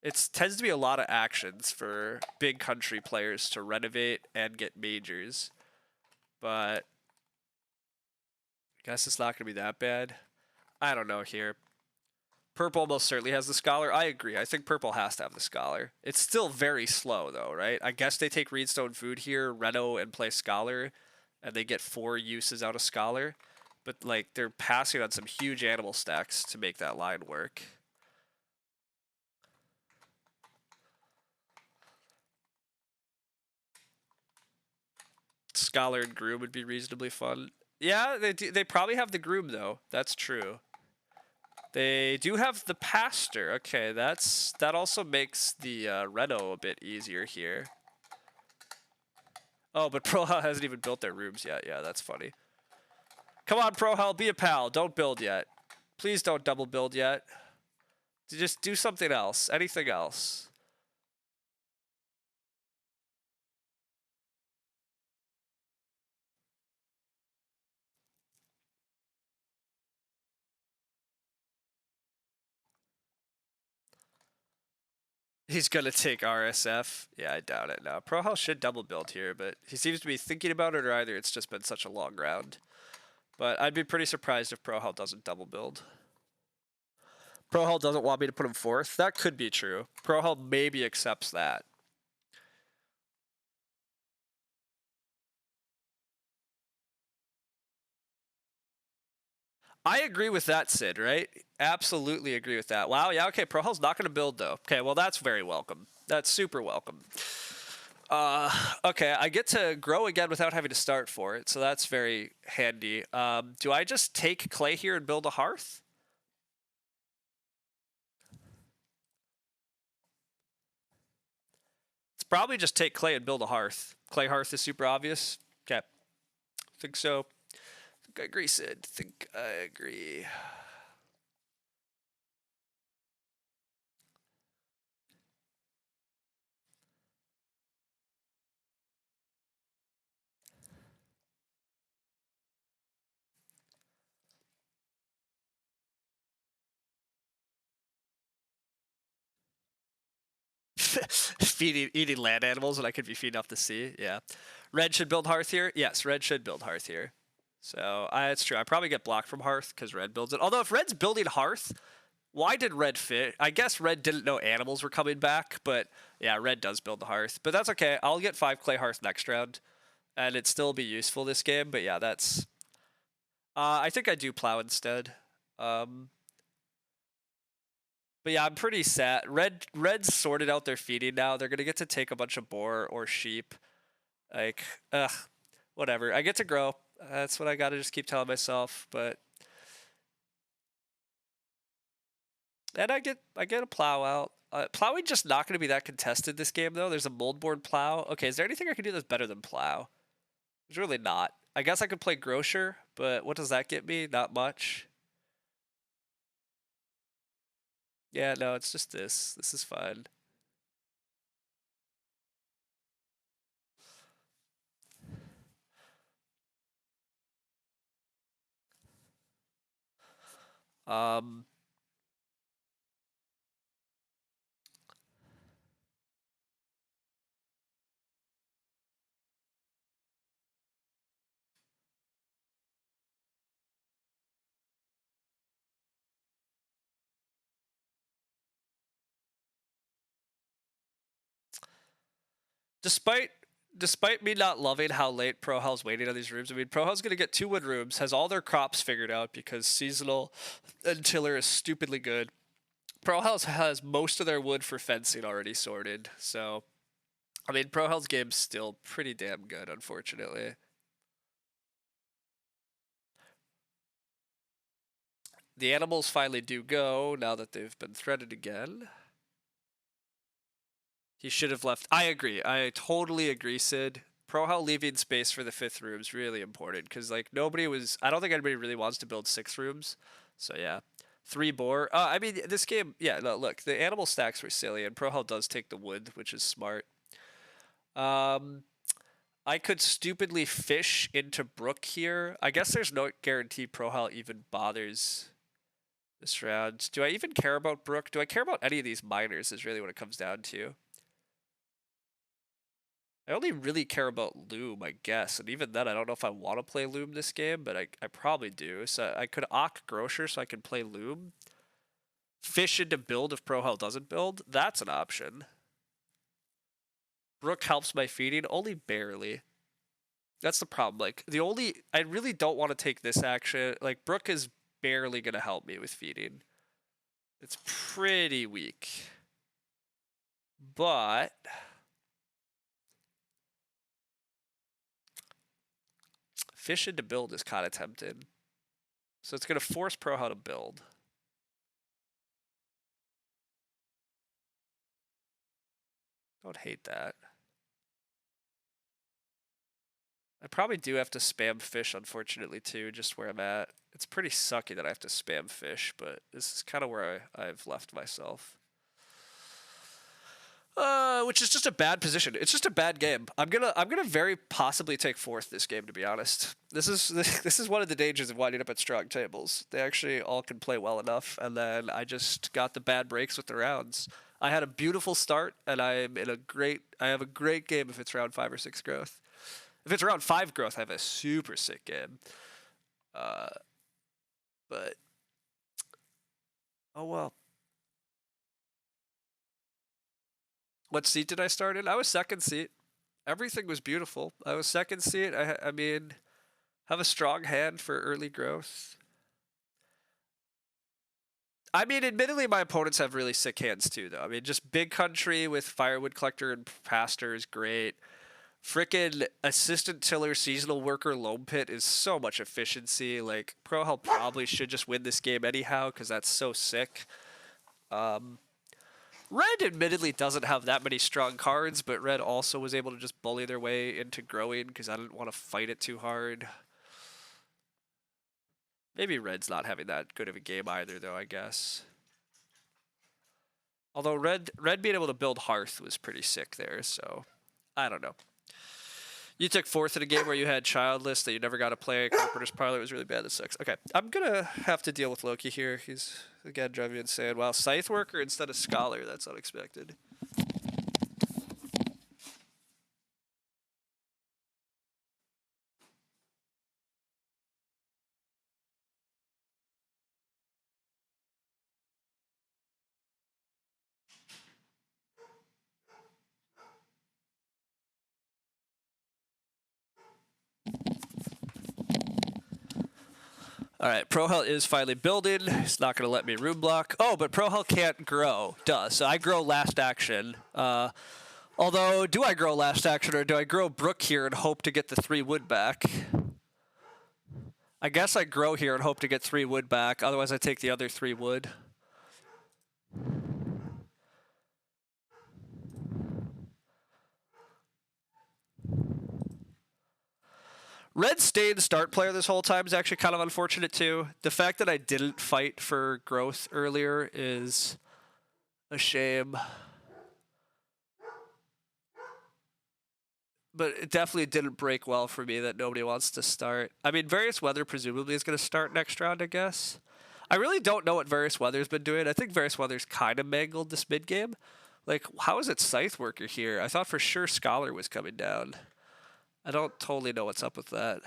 It tends to be a lot of actions for big country players to renovate and get majors, but I guess it's not going to be that bad. I don't know here. Purple almost certainly has the scholar. I agree. I think purple has to have the scholar. It's still very slow though, right? I guess they take Reedstone food here, Reno, and play scholar, and they get 4 uses out of scholar. But like they're passing on some huge animal stacks to make that line work. Scholar and groom would be reasonably fun. Yeah, they probably have the groom though. That's true. They do have the pastor. Okay, that also makes the Reno a bit easier here. Oh, but ProHel hasn't even built their rooms yet. Yeah, that's funny. Come on, ProHel, be a pal. Don't build yet. Please don't double build yet. Just do something else. Anything else. He's gonna take RSF. Yeah, I doubt it. No, ProHel should double build here, but he seems to be thinking about it, or either it's just been such a long round. But I'd be pretty surprised if ProHel doesn't double build. ProHel doesn't want me to put him fourth. That could be true. ProHel maybe accepts that. I agree with that, Sid, right? Absolutely agree with that. Wow, yeah, okay, ProHell's not going to build, though. Okay, well, that's very welcome. That's super welcome. Okay, I get to grow again without having to start for it, so that's very handy. Do I just take clay here and build a hearth? It's probably just take clay and build a hearth. Clay hearth is super obvious. Okay, think so. Think I agree, Sid. Think I agree. Eating land animals when I could be feeding off the sea. Yeah. Red should build hearth here. Yes, red should build hearth here. So it's true. I probably get blocked from hearth because red builds it. Although if red's building hearth, why did red fit? I guess red didn't know animals were coming back, but yeah, red does build the hearth. But that's okay. I'll get 5 clay hearth next round, and it'd still be useful this game. But yeah, that's. I think I do plow instead. But yeah, I'm pretty sad. Red's sorted out their feeding now. They're gonna get to take a bunch of boar or sheep. Like, whatever. I get to grow. That's what I gotta just keep telling myself. But and I get a plow out. Plowing just not gonna be that contested this game though. There's a moldboard plow. Okay, is there anything I can do that's better than plow? There's really not. I guess I could play grocer, but what does that get me? Not much. Yeah, no, it's just this. This is fine. Um, despite despite me not loving how late Pro Hell's waiting on these rooms, I mean, Pro Hell's going to get 2 wood rooms, has all their crops figured out because seasonal and tiller is stupidly good. Pro Hell's has most of their wood for fencing already sorted, so I mean, Pro Hell's game's still pretty damn good, unfortunately. The animals finally do go now that they've been threaded again. He should have left. I agree. I totally agree, Sid. Pro Hell leaving space for the 5th room is really important because, like, nobody was. I don't think anybody really wants to build 6 rooms. So, yeah. 3 boar. I mean, this game, yeah, no, look, the animal stacks were silly, and Pro Hell does take the wood, which is smart. I could stupidly fish into Brook here. I guess there's no guarantee Pro Hell even bothers this round. Do I even care about Brook? Do I care about any of these miners is really what it comes down to. I only really care about Loom, I guess. And even then, I don't know if I want to play Loom this game, but I probably do. So I could Ock Grocer so I can play Loom. Fish into build if Pro Hell doesn't build. That's an option. Brook helps my feeding, only barely. That's the problem. Like, I really don't want to take this action. Like, Brook is barely going to help me with feeding. It's pretty weak. But fish into build is kind of tempting. So it's going to force Pro Hell to build. Don't hate that. I probably do have to spam fish, unfortunately, too, just where I'm at. It's pretty sucky that I have to spam fish, but this is kind of where I've left myself. Which is just a bad position. It's just a bad game. I'm gonna very possibly take 4th this game, to be honest. This is one of the dangers of winding up at strong tables. They actually all can play well enough, and then I just got the bad breaks with the rounds. I had a beautiful start, and I have a great game if it's round 5 or 6 growth. If it's round 5 growth, I have a super sick game. But oh well. What seat did I start in? I was 2nd seat. Everything was beautiful. I was 2nd seat. I mean, have a strong hand for early growth. I mean, admittedly, my opponents have really sick hands too, though. I mean, just Big Country with Firewood Collector and Pastor is great. Frickin' Assistant Tiller Seasonal Worker Loam Pit is so much efficiency. Like, Pro Hell probably should just win this game anyhow, because that's so sick. Red admittedly doesn't have that many strong cards, but Red also was able to just bully their way into growing because I didn't want to fight it too hard. Maybe Red's not having that good of a game either, though, I guess. Although Red being able to build Hearth was pretty sick there, so I don't know. You took 4th in a game where you had Childless that you never got to play. Carpenter's Parlor was really bad. That sucks. Okay, I'm going to have to deal with Loki here. He's, again, driving me insane. Wow, Scythe Worker instead of Scholar. That's unexpected. All right, Pro Hell is finally building. It's not going to let me room block. Oh, but Pro Hell can't grow. Duh. So I grow last action. Although, do I grow last action or do I grow Brook here and hope to get the 3 wood back? I guess I grow here and hope to get 3 wood back. Otherwise, I take the other 3 wood. Red stayed start player this whole time is actually kind of unfortunate too. The fact that I didn't fight for growth earlier is a shame. But it definitely didn't break well for me that nobody wants to start. I mean, Various Weather presumably is going to start next round, I guess. I really don't know what Various Weather's been doing. I think Various Weather's kind of mangled this mid game. Like, how is it Scythe Worker here? I thought for sure Scholar was coming down. I don't totally know what's up with that.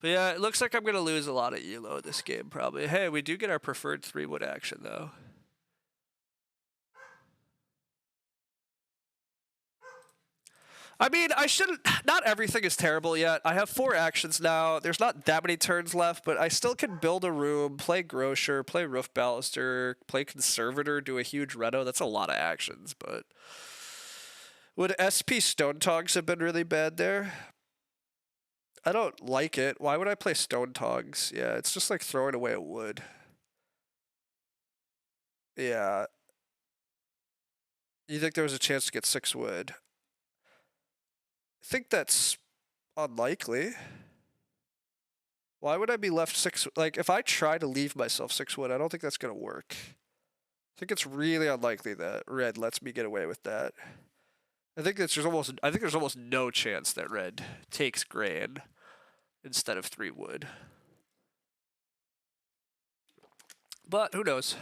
But yeah, it looks like I'm gonna lose a lot of elo this game probably. Hey, we do get our preferred 3-wood action though. I mean, I shouldn't. Not everything is terrible yet. I have 4 actions now. There's not that many turns left, but I still can build a room, play grocer, play roof baluster, play conservator, do a huge reno. That's a lot of actions, but would SP Stone Tongs have been really bad there? I don't like it. Why would I play Stone Tongs? Yeah, it's just like throwing away a wood. Yeah. You think there was a chance to get 6 wood? I think that's unlikely. Why would I be left 6? Like, if I try to leave myself 6 wood, I don't think that's gonna work. I think it's really unlikely that red lets me get away with that. I think there's almost no chance that red takes grain instead of 3 wood. But who knows?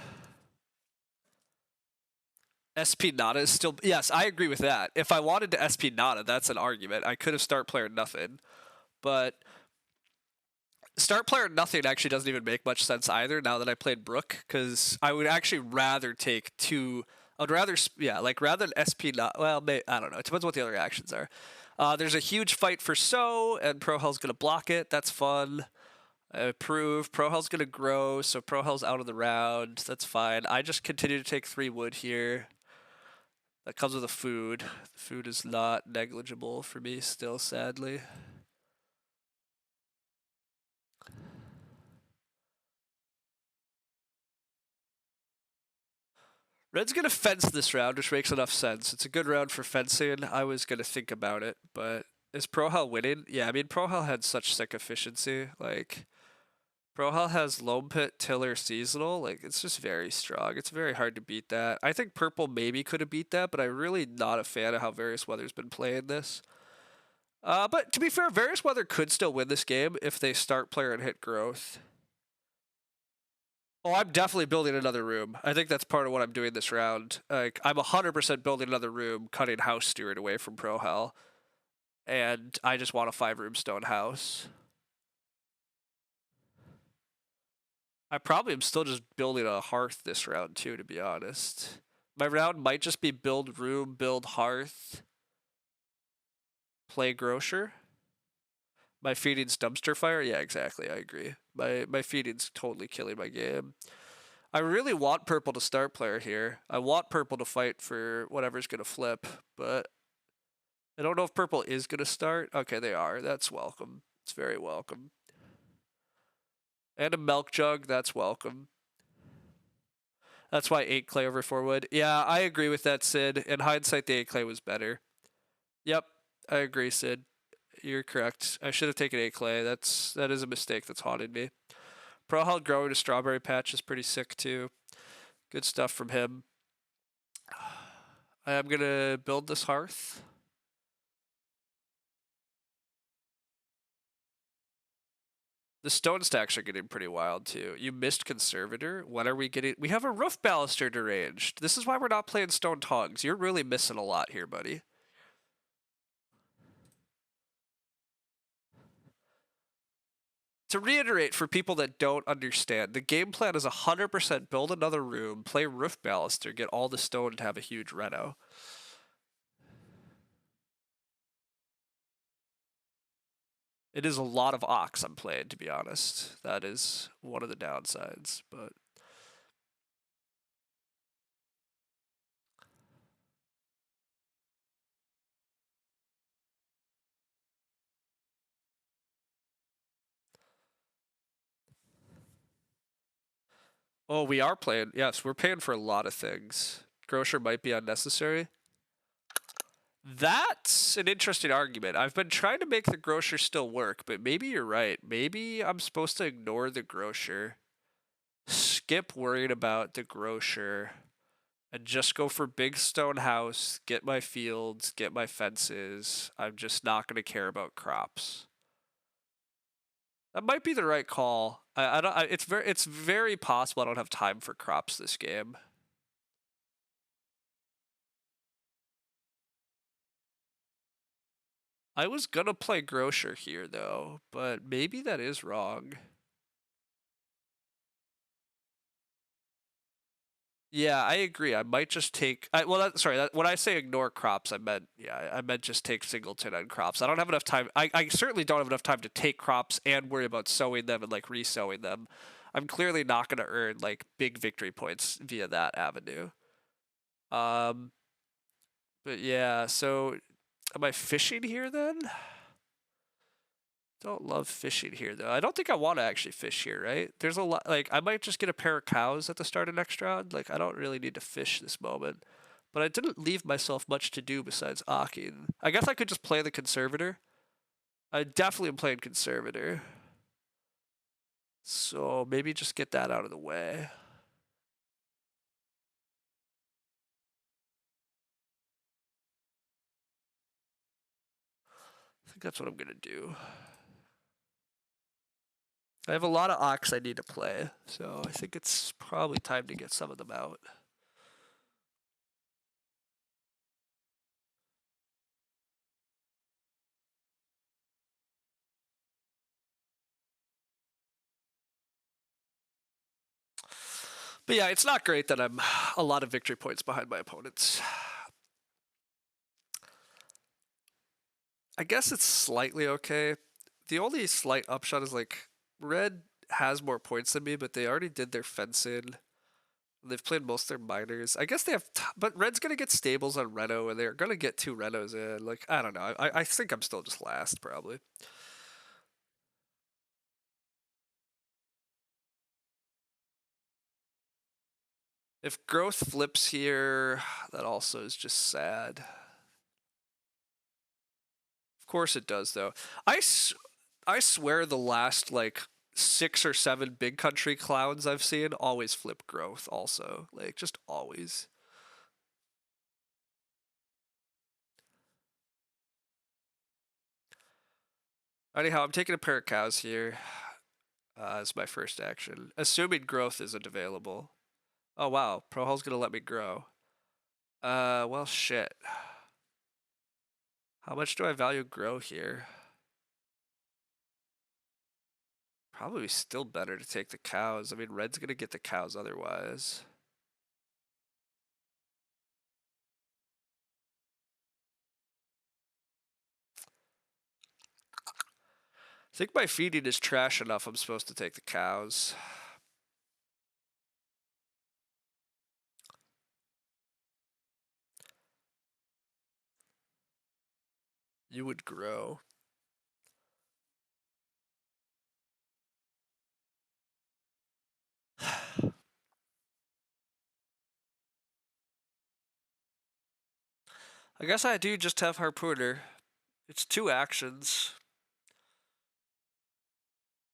SP Nada is still. Yes, I agree with that. If I wanted to SP Nada, that's an argument. I could have start player nothing. But start player nothing actually doesn't even make much sense either now that I played Brook, because I would actually rather take 2. I'd rather, yeah, like rather than SP not. Well, I don't know. It depends what the other actions are. There's a huge fight for So, and Prohel's gonna block it. That's fun. I approve. Prohel's gonna grow, so Prohel's out of the round. That's fine. I just continue to take 3 wood here. That comes with the food. The food is not negligible for me still, sadly. Red's gonna fence this round, which makes enough sense. It's a good round for fencing. I was gonna think about it, but is Prohel winning? Yeah, I mean, Prohel had such sick efficiency. Like, Prohel has Loam Pit, Tiller, Seasonal. Like, it's just very strong. It's very hard to beat that. I think Purple maybe could have beat that, but I'm really not a fan of how Various Weather's been playing this. But to be fair, Various Weather could still win this game if they start player and hit growth. Oh, I'm definitely building another room. I think that's part of what I'm doing this round. Like, I'm 100% building another room, cutting House Steward away from Prohel. And I just want a 5-room stone house. I probably am still just building a hearth this round too, to be honest. My round might just be build room, build hearth, play grocer. My feeding's dumpster fire? Yeah, exactly, I agree. My feeding's totally killing my game. I really want purple to start player here. I want purple to fight for whatever's gonna flip, but I don't know if purple is gonna start. Okay, they are. That's welcome. It's very welcome. And a milk jug, that's welcome. That's why 8 clay over 4 wood. Yeah, I agree with that, Sid. In hindsight, the 8 clay was better. Yep, I agree, Sid. You're correct. I should have taken 8 clay. That is a mistake that's haunted me. Prohel growing a strawberry patch is pretty sick too. Good stuff from him. I am gonna build this hearth. The stone stacks are getting pretty wild too. You missed conservator. When are we getting? We have a roof baluster deranged. This is why we're not playing stone tongs. You're really missing a lot here, buddy. To reiterate for people that don't understand, the game plan is 100% build another room, play roof baluster, get all the stone to have a huge reno. It is a lot of ox I'm playing, to be honest. That is one of the downsides, but oh, we are playing. Yes, we're paying for a lot of things. Grocer might be unnecessary. That's an interesting argument. I've been trying to make the grocer still work, but maybe you're right. Maybe I'm supposed to ignore the grocer, skip worrying about the grocer, and just go for big stone house, get my fields, get my fences. I'm just not going to care about crops. That might be the right call. I don't. It's very possible I don't have time for crops this game. I was gonna play Grocer here though, but maybe that is wrong. Yeah, I agree. I might just take. When I say ignore crops, I meant just take singleton on crops. I don't have enough time. I certainly don't have enough time to take crops and worry about sowing them and like resowing them. I'm clearly not going to earn like big victory points via that avenue. Um, but yeah. So, am I fishing here then? Don't love fishing here though. I don't think I want to actually fish here, right? There's a lot like I might just get a pair of cows at the start of next round. Like I don't really need to fish this moment. But I didn't leave myself much to do besides Akin. I guess I could just play the conservator. I definitely am playing conservator. So maybe just get that out of the way. I think that's what I'm gonna do. I have a lot of ox I need to play, so I think it's probably time to get some of them out. But yeah, it's not great that I'm a lot of victory points behind my opponents. I guess it's slightly okay. The only slight upshot is like red has more points than me, but they already did their fence in. They've played most of their miners. I guess they have, but red's gonna get stables on Reno, and they're gonna get 2 Renos in. Like I don't know. I think I'm still just last probably. If growth flips here, that also is just sad. Of course it does though. I swear the last like 6 or 7 big country clowns I've seen always flip growth also. Like just always. Anyhow, I'm taking a pair of cows here as my first action, assuming growth isn't available. Oh wow, Prohol's gonna let me grow. Well shit. How much do I value grow here? Probably still better to take the cows. I mean, red's gonna get the cows otherwise. I think my feeding is trash enough. I'm supposed to take the cows. You would grow. I guess I do just have Harpooner. It's 2 actions.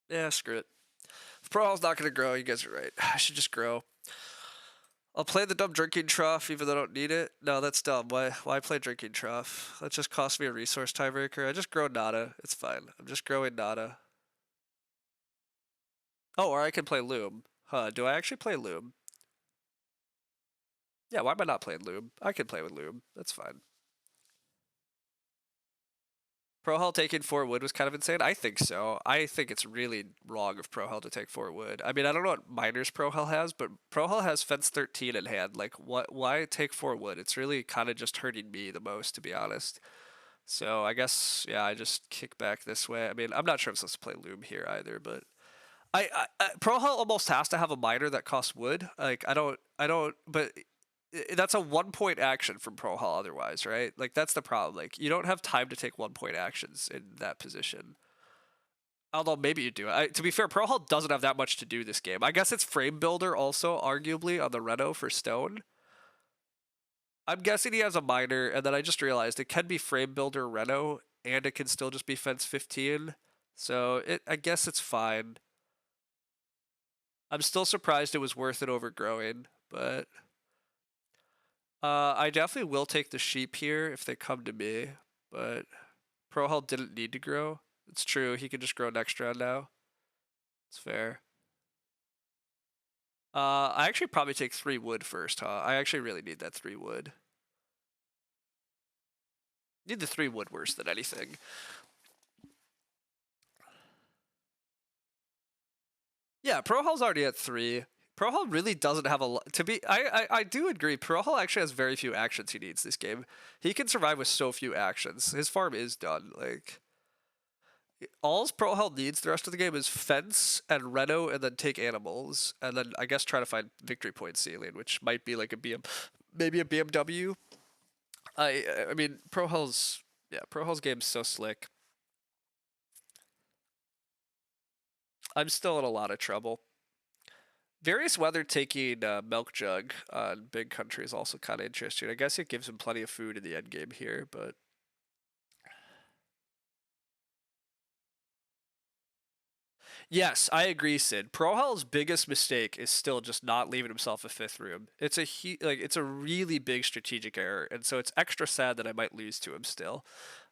Yeah, screw it. If Prohal's not gonna grow, you guys are right. I should just grow. I'll play the dumb drinking trough even though I don't need it. No, that's dumb. Why play drinking trough? That just cost me a resource tiebreaker. I just grow nada. It's fine. I'm just growing nada. Oh, or I can play loom. Huh, do I actually play loom? Yeah, why am I not playing loom? I can play with loom. That's fine. Prohel taking 4 wood was kind of insane. I think so. I think it's really wrong of Prohel to take 4 wood. I mean, I don't know what miners Prohel has, but Prohel has fence 13 in hand. Like, what? Why take 4 wood? It's really kind of just hurting me the most, to be honest. So I guess yeah, I just kick back this way. I mean, I'm not sure I'm supposed to play loom here either, but Prohel almost has to have a miner that costs wood. Like I don't, but that's a 1 point action from Prohal otherwise, right? Like that's the problem. Like you don't have time to take 1 point actions in that position. Although maybe you do. To be fair, Prohal doesn't have that much to do this game. I guess it's frame builder also, arguably on the Reno for stone. I'm guessing he has a miner, and then I just realized it can be frame builder Reno, and it can still just be fence 15. So I guess it's fine. I'm still surprised it was worth it overgrowing, but I definitely will take the sheep here if they come to me, but Prohal didn't need to grow. It's true, he can just grow next round now. It's fair. I actually probably take 3 wood first, huh? I actually really need that 3 wood. Need the 3 wood worse than anything. Yeah, Pro Hall's already at 3. Pro Hall really doesn't have a lot to be. I do agree. Pro Hall actually has very few actions he needs this game. He can survive with so few actions. His farm is done. Like all Pro Hall needs the rest of the game is fence and Reno, and then take animals, and then I guess try to find victory point ceiling, which might be like a maybe a BMW. I mean Pro Hall's Pro Hall's game's so slick. I'm still in a lot of trouble. Various weather taking Milk Jug on Big Country is also kind of interesting. I guess it gives him plenty of food in the end game here, but yes, I agree, Sid. Prohal's biggest mistake is still just not leaving himself a 5th room. It's a really big strategic error, and so it's extra sad that I might lose to him still.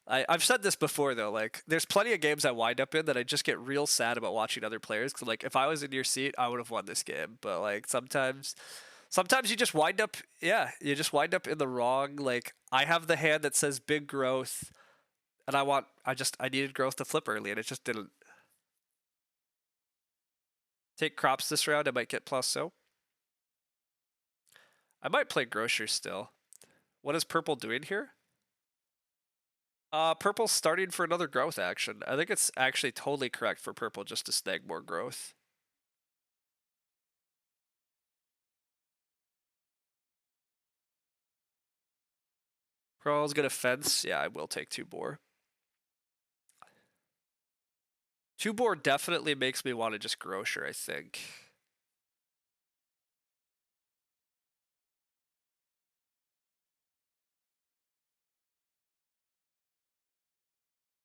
I've said this before though, like there's plenty of games I wind up in that I just get real sad about watching other players. Cause like if I was in your seat, I would have won this game. But like sometimes you just wind up, yeah, you just wind up in the wrong. Like I have the hand that says big growth, and I needed growth to flip early, and it just didn't. Take crops this round, I might get plus so. I might play grocer still. What is purple doing here? Purple's starting for another growth action. I think it's actually totally correct for purple just to snag more growth. Purple's gonna fence. Yeah, I will take 2 boar. 2 boar definitely makes me want to just grocer, I think.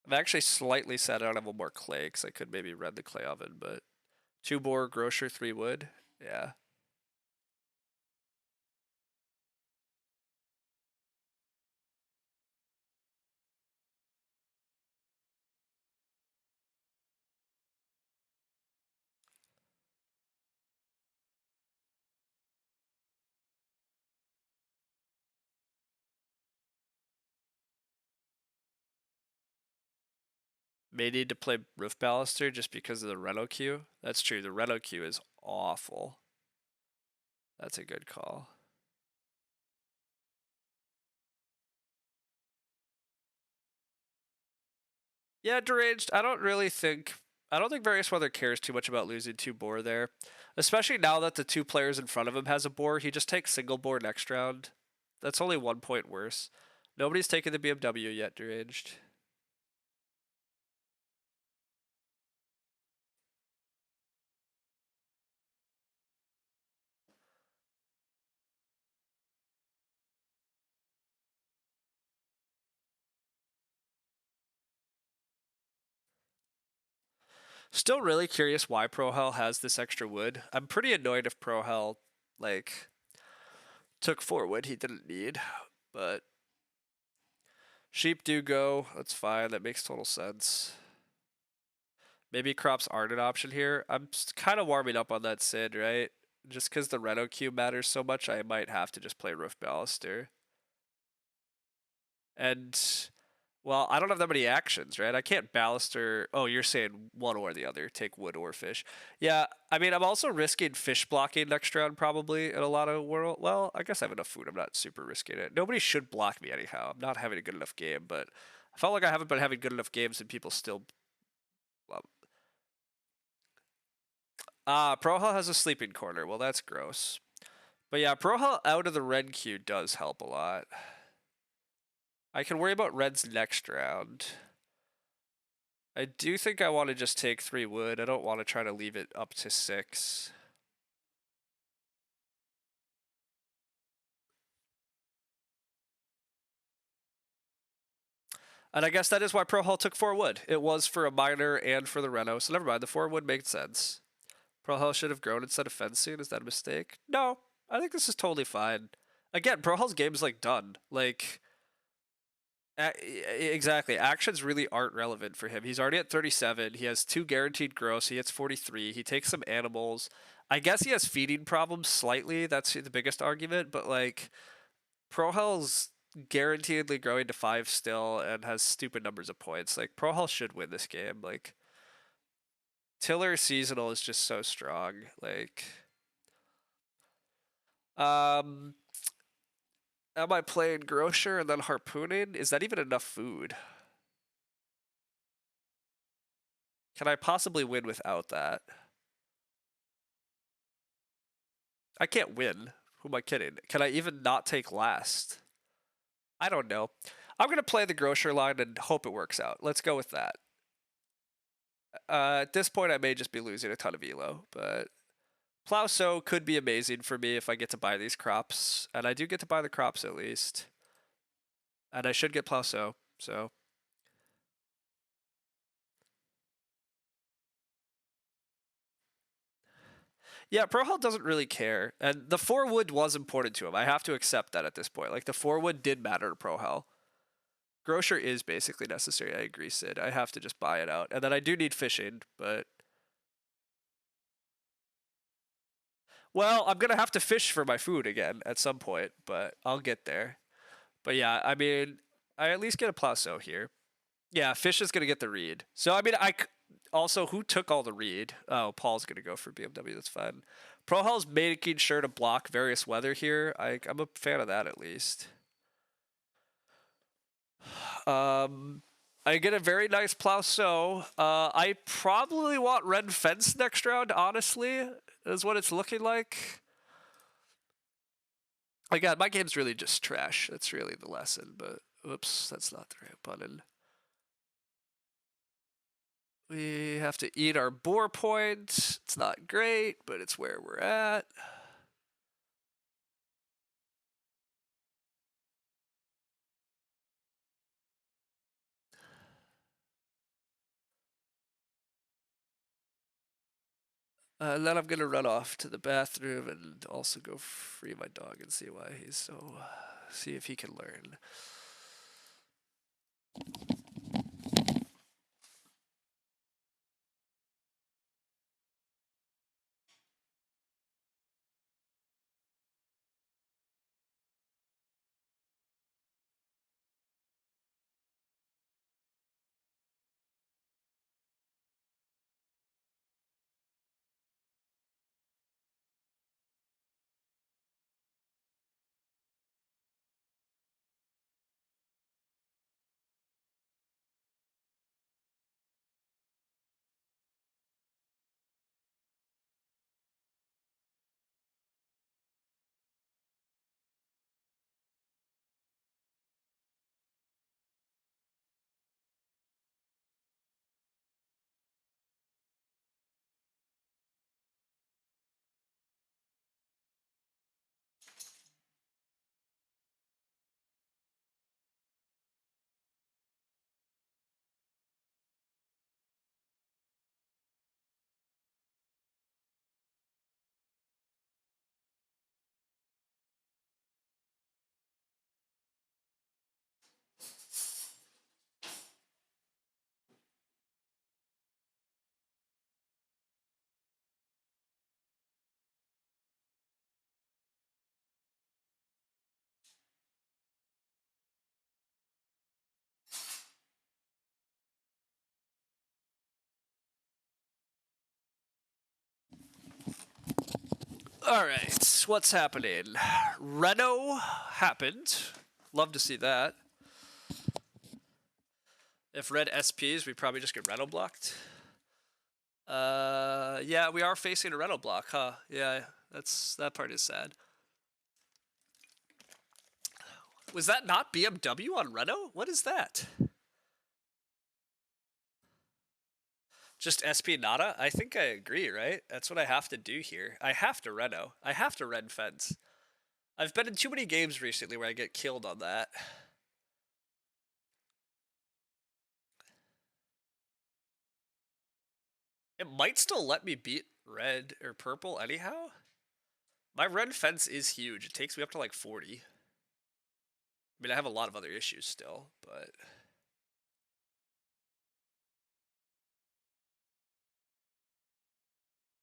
I'm actually slightly sad I don't have one more clay, because I could maybe red the clay oven, but 2 boar, grocer, 3 wood. Yeah. May need to play roof baluster just because of the Reno queue. That's true. The Reno queue is awful. That's a good call. Yeah, deranged. I don't think Various Weather cares too much about losing 2 boar there. Especially now that the 2 players in front of him has a boar, he just takes single boar next round. That's only 1 point worse. Nobody's taken the BMW yet, deranged. Still really curious why Prohel has this extra wood. I'm pretty annoyed if Prohel, like, took 4 wood he didn't need, but sheep do go. That's fine. That makes total sense. Maybe crops aren't an option here. I'm kind of warming up on that Sid, right? Just because the Reno cube matters so much, I might have to just play Roof Baluster. And, well, I don't have that many actions, right? I can't Baluster. Oh, you're saying one or the other. Take wood or fish. Yeah, I mean, I'm also risking fish blocking next round probably in a lot of world. Well, I guess I have enough food. I'm not super risking it. Nobody should block me anyhow. I'm not having a good enough game, but I felt like I haven't been having good enough games and people still. Well, Prohel has a sleeping corner. Well, that's gross. But yeah, Prohel out of the red queue does help a lot. I can worry about reds next round. I do think I want to just take 3 wood. I don't want to try to leave it up to 6. And I guess that is why Prohel took 4 wood. It was for a miner and for the Reno, so never mind. The 4 wood makes sense. Prohel should have grown instead of fencing. Is that a mistake? No. I think this is totally fine. Again, Prohel's game is like done. Like, exactly. Actions really aren't relevant for him. He's already at 37. He has 2 guaranteed gross. He hits 43. He takes some animals. I guess he has feeding problems slightly. That's the biggest argument. But like, Prohel's guaranteedly growing to 5 still and has stupid numbers of points. Like, Pro Health should win this game. Like, Tiller seasonal is just so strong. Like, am I playing Grocer and then Harpooning? Is that even enough food? Can I possibly win without that? I can't win. Who am I kidding? Can I even not take last? I don't know. I'm going to play the Grocer line and hope it works out. Let's go with that. At this point, I may just be losing a ton of elo, but Plow Sow could be amazing for me if I get to buy these crops, and I do get to buy the crops at least. And I should get Plow Sow, so. Yeah, Pro Health doesn't really care, and the 4 wood was important to him. I have to accept that at this point. Like, the 4 wood did matter to Pro Health. Grocer is basically necessary. I agree, Sid. I have to just buy it out. And then I do need fishing, but... Well, I'm going to have to fish for my food again at some point, but I'll get there. But yeah, I mean, I at least get a Plasso here. Yeah, Fish is going to get the read. So, I mean, also, who took all the read? Oh, Paul's going to go for BMW. That's fine. Pro Hell's making sure to block various weather here. I'm a fan of that, at least. I get a very nice plow. So I probably want red fence next round, honestly, is what it's looking like. Again, my game's really just trash. That's really the lesson, but oops, that's not the right button. We have to eat our boar points. It's not great, but it's where we're at. And then I'm going to run off to the bathroom and also go free my dog and see why he's so... see if he can learn. Alright, what's happening? Reno happened. Love to see that. If red SPs, we probably just get Reno blocked. Yeah, we are facing a Reno block, huh? Yeah, that part is sad. Was that not BMW on Reno? What is that? Just SP nada? I think I agree, right? That's what I have to do here. I have to Reno. I have to red fence. I've been in too many games recently where I get killed on that. It might still let me beat red or purple anyhow. My red fence is huge. It takes me up to like 40. I mean, I have a lot of other issues still, but...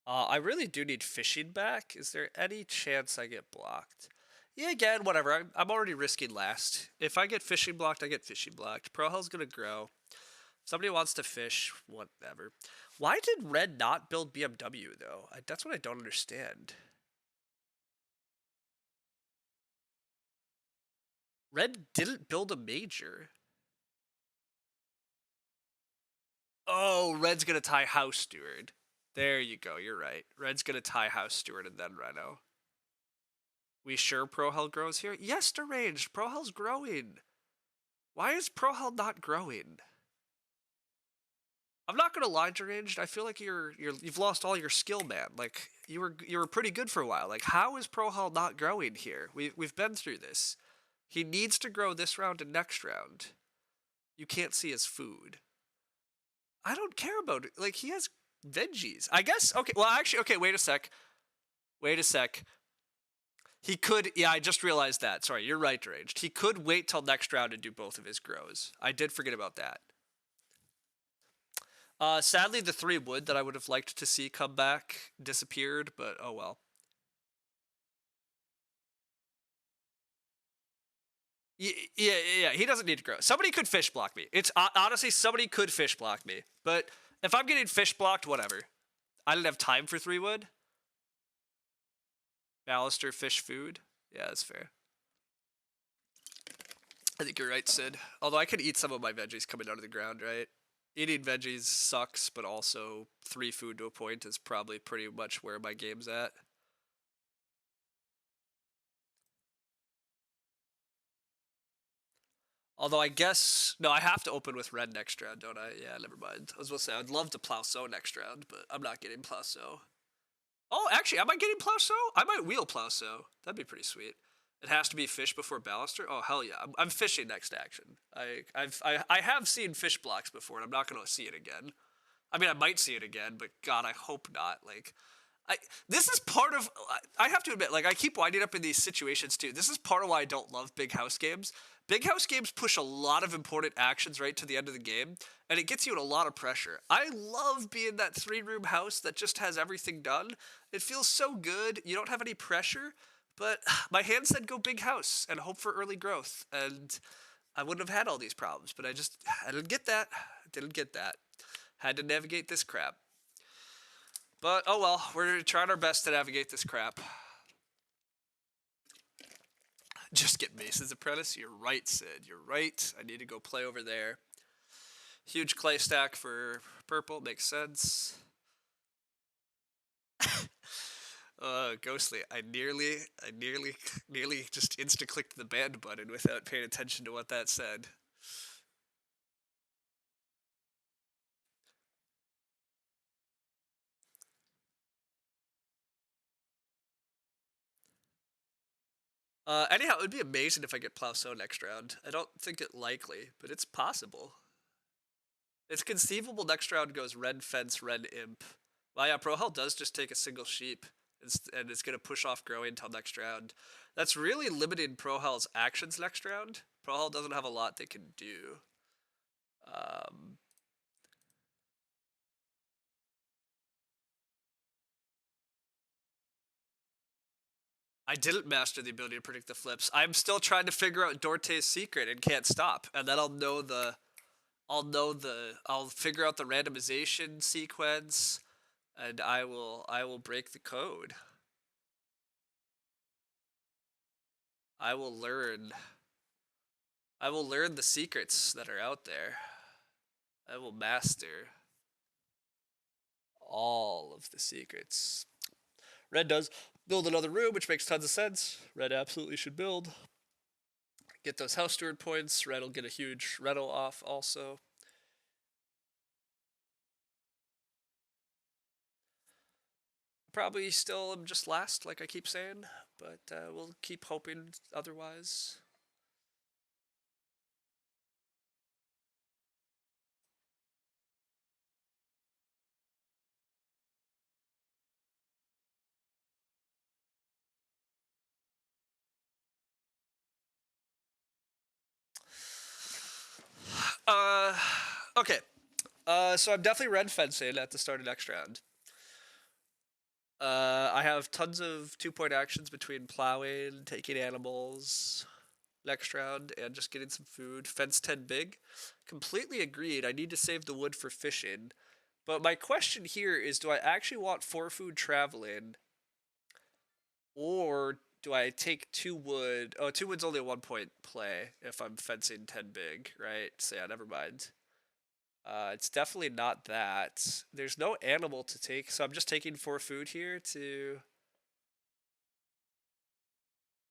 I really do need fishing back. Is there any chance I get blocked? Yeah, again, whatever. I'm already risking last. If I get fishing blocked, I get fishing blocked. Pro Hell's gonna grow. Somebody wants to fish, whatever. Why did Red not build BMW though? That's what I don't understand. Red didn't build a major. Oh, Red's gonna tie House Steward. There you go. You're right. Red's gonna tie House Steward and then Reno. We sure Pro Hell grows here? Yes, deranged. Pro Hell's growing. Why is Pro Hell not growing? I'm not gonna lie, deranged. I feel like you've lost all your skill, man. Like you were pretty good for a while. Like how is Pro Hell not growing here? We've been through this. He needs to grow this round and next round. You can't see his food. I don't care about it. Like he has veggies. I guess okay. Well, actually, okay. Wait a sec. Wait a sec. He could. Yeah, I just realized that. Sorry, you're right, deranged. He could wait till next round and do both of his grows. I did forget about that. Sadly, the 3 wood that I would have liked to see come back disappeared, but oh well. Yeah. He doesn't need to grow. Somebody could fish block me. It's honestly somebody could fish block me. But if I'm getting fish blocked, whatever. I didn't have time for 3 wood. Ballaster fish food. Yeah, that's fair. I think you're right, Sid. Although I could eat some of my veggies coming out of the ground, right? Eating veggies sucks, but also 3 food to a point is probably pretty much where my game's at. Although I guess no, I have to open with red next round, don't I? Yeah, never mind. I was gonna say I'd love to plow so next round, but I'm not getting plow so. Oh, actually, am I getting plow so? I might wheel plow so. That'd be pretty sweet. It has to be fish before ballaster. Oh hell yeah, I'm fishing next action. I have seen fish blocks before, and I'm not gonna see it again. I mean, I might see it again, but God, I hope not. Like, I this is part of. I have to admit, like, I keep winding up in these situations too. This is part of why I don't love big house games. Big house games push a lot of important actions right to the end of the game, and it gets you in a lot of pressure. I love being that 3-room house that just has everything done. It feels so good. You don't have any pressure, but my hand said go big house and hope for early growth, and I wouldn't have had all these problems. But I didn't get that. Didn't get that. Had to navigate this crap. But oh well, we're trying our best to navigate this crap. Just get Mason's Apprentice. You're right, Sid. You're right. I need to go play over there. Huge clay stack for purple. Makes sense. Ghostly. I nearly just insta-clicked the banned button without paying attention to what that said. Anyhow, it would be amazing if I get Plow So next round. I don't think it likely, but it's possible. It's conceivable next round goes red fence, red imp. Well, yeah, Pro Hell does just take a single sheep, and it's going to push off growing until next round. That's really limiting Pro Hell's actions next round. Pro Hell doesn't have a lot they can do. Um, I didn't master the ability to predict the flips. I'm still trying to figure out Dorte's secret and can't stop. And then I'll figure out the randomization sequence, and I will break the code. I will learn. I will learn the secrets that are out there. I will master all of the secrets. Red does build another room, which makes tons of sense. Red absolutely should build. Get those house steward points. Red will get a huge rental off also. Probably still am just last, like I keep saying, but we'll keep hoping otherwise. Uh, okay. So I'm definitely red fencing at the start of next round. I have tons of 2-point actions between plowing, taking animals next round, and just getting some food. Fence 10 big. Completely agreed. I need to save the wood for fishing. But my question here is, do I actually want 4 food traveling, or do I take 2 wood? Oh, 2 wood's only a 1-point play if I'm fencing 10 big, right? So yeah, never mind. It's definitely not that. There's no animal to take, so I'm just taking 4 food here to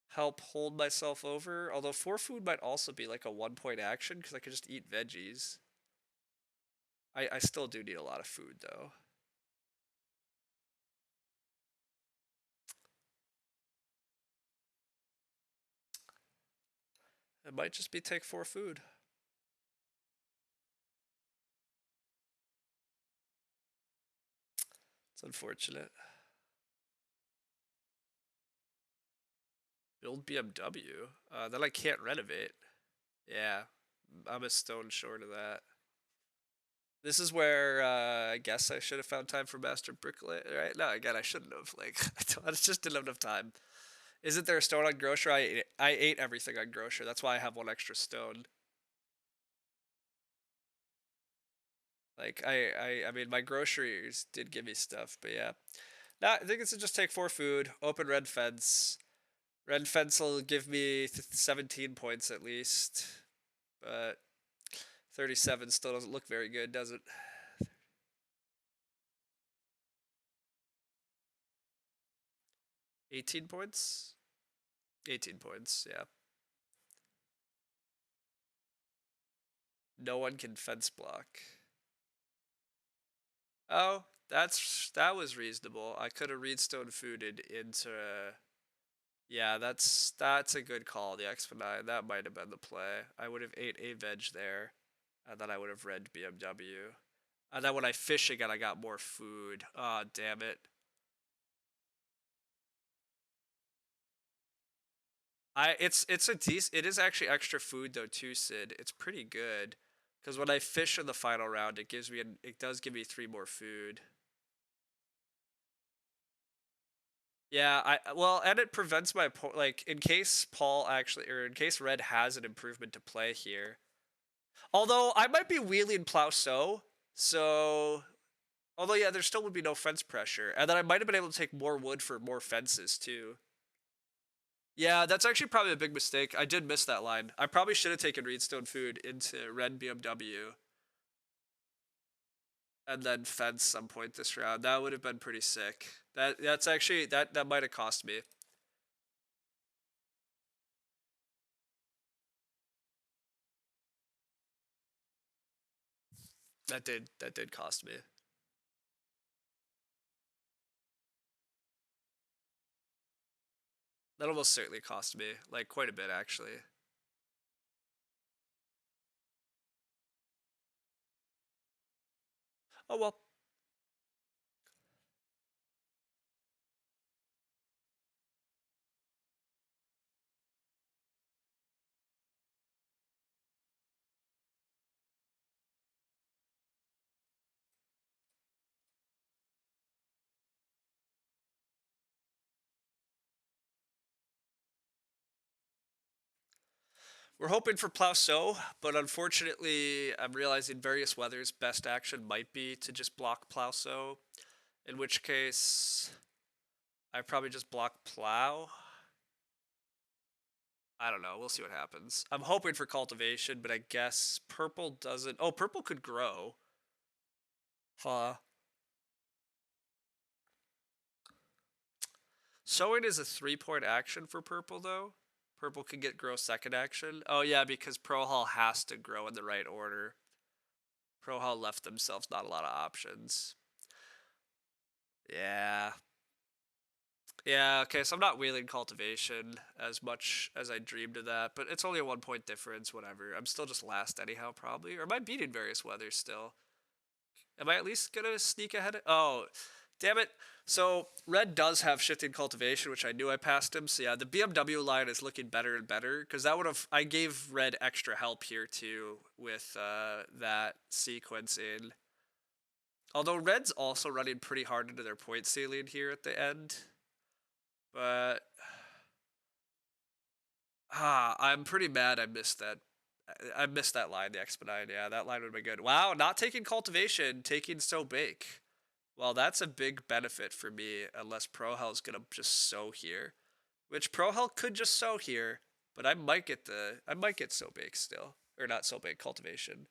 help hold myself over. Although 4 food might also be like a 1-point action because I could just eat veggies. I still do need a lot of food though. It might just be take 4 food. It's unfortunate. Build BMW. Then I can't renovate. Yeah, I'm a stone short of that. This is where I guess I should have found time for Master Bricklaying, right? No, again, I shouldn't have. Like, I just didn't have enough time. Isn't there a stone on Grocer? I ate everything on Grocer. That's why I have 1 extra stone. Like, I mean, my groceries did give me stuff, but yeah. Nah, I think it's just take 4 food, open red fence. Red fence will give me 17 points at least, but 37 still doesn't look very good, does it? 18 points? 18 points, yeah. No one can fence block. Oh, that was reasonable. I could have redstone fooded into yeah, that's a good call, the X9. That might have been the play. I would have ate a veg there, and then I would have read BMW. And then when I fish again, I got more food. Ah, oh, damn it. It is actually extra food though too, Sid. It's pretty good. Because when I fish in the final round, it does give me 3 more food. Yeah, and it prevents my like in case Paul actually or in case Red has an improvement to play here. Although I might be wheeling plow so although yeah, there still would be no fence pressure, and then I might have been able to take more wood for more fences too. Yeah, that's actually probably a big mistake. I did miss that line. I probably should have taken Reedstone food into Red BMW and then fence some point this round. That would have been pretty sick. That's actually that might have cost me. That did cost me. That almost certainly cost me, like quite a bit actually. Oh well. We're hoping for plow but unfortunately, I'm realizing various weather's best action might be to just block plow in which case I probably just block plow. I don't know. We'll see what happens. I'm hoping for cultivation, but I guess purple doesn't. Oh, purple could grow. Huh. Sowing is a 3-point action for purple, though. Purple can get grow second action. Oh, yeah, because Pro Hall has to grow in the right order. Pro Hall left themselves not a lot of options. Yeah. Yeah, okay, so I'm not wheeling cultivation as much as I dreamed of that, but it's only a 1-point difference, whatever. I'm still just last anyhow, probably. Or am I beating various weathers still? Am I at least gonna sneak ahead? Oh, damn it. So red does have shifting cultivation, which I knew I passed him. So yeah, the BMW line is looking better and better because that would have I gave red extra help here too with that sequencing. Although Red's also running pretty hard into their point ceiling here at the end. But I'm pretty mad I missed that. I missed that line, the Expedite. Yeah, that line would have been good. Wow, not taking cultivation, taking so bake. Well, that's a big benefit for me, unless Prohel's gonna just sow here. Which Prohel could just sow here, but I might get so bake still. Or not so bake, cultivation.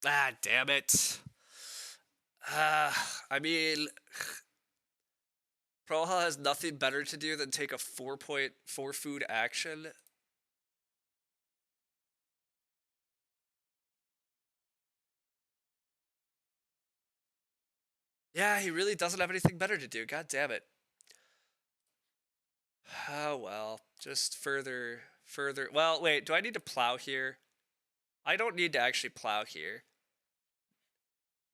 Ah, damn it. I mean, Prohel has nothing better to do than take a 4.4 food action. Yeah, he really doesn't have anything better to do. God damn it. Oh well, just further. Well, wait, do I need to plow here? I don't need to actually plow here.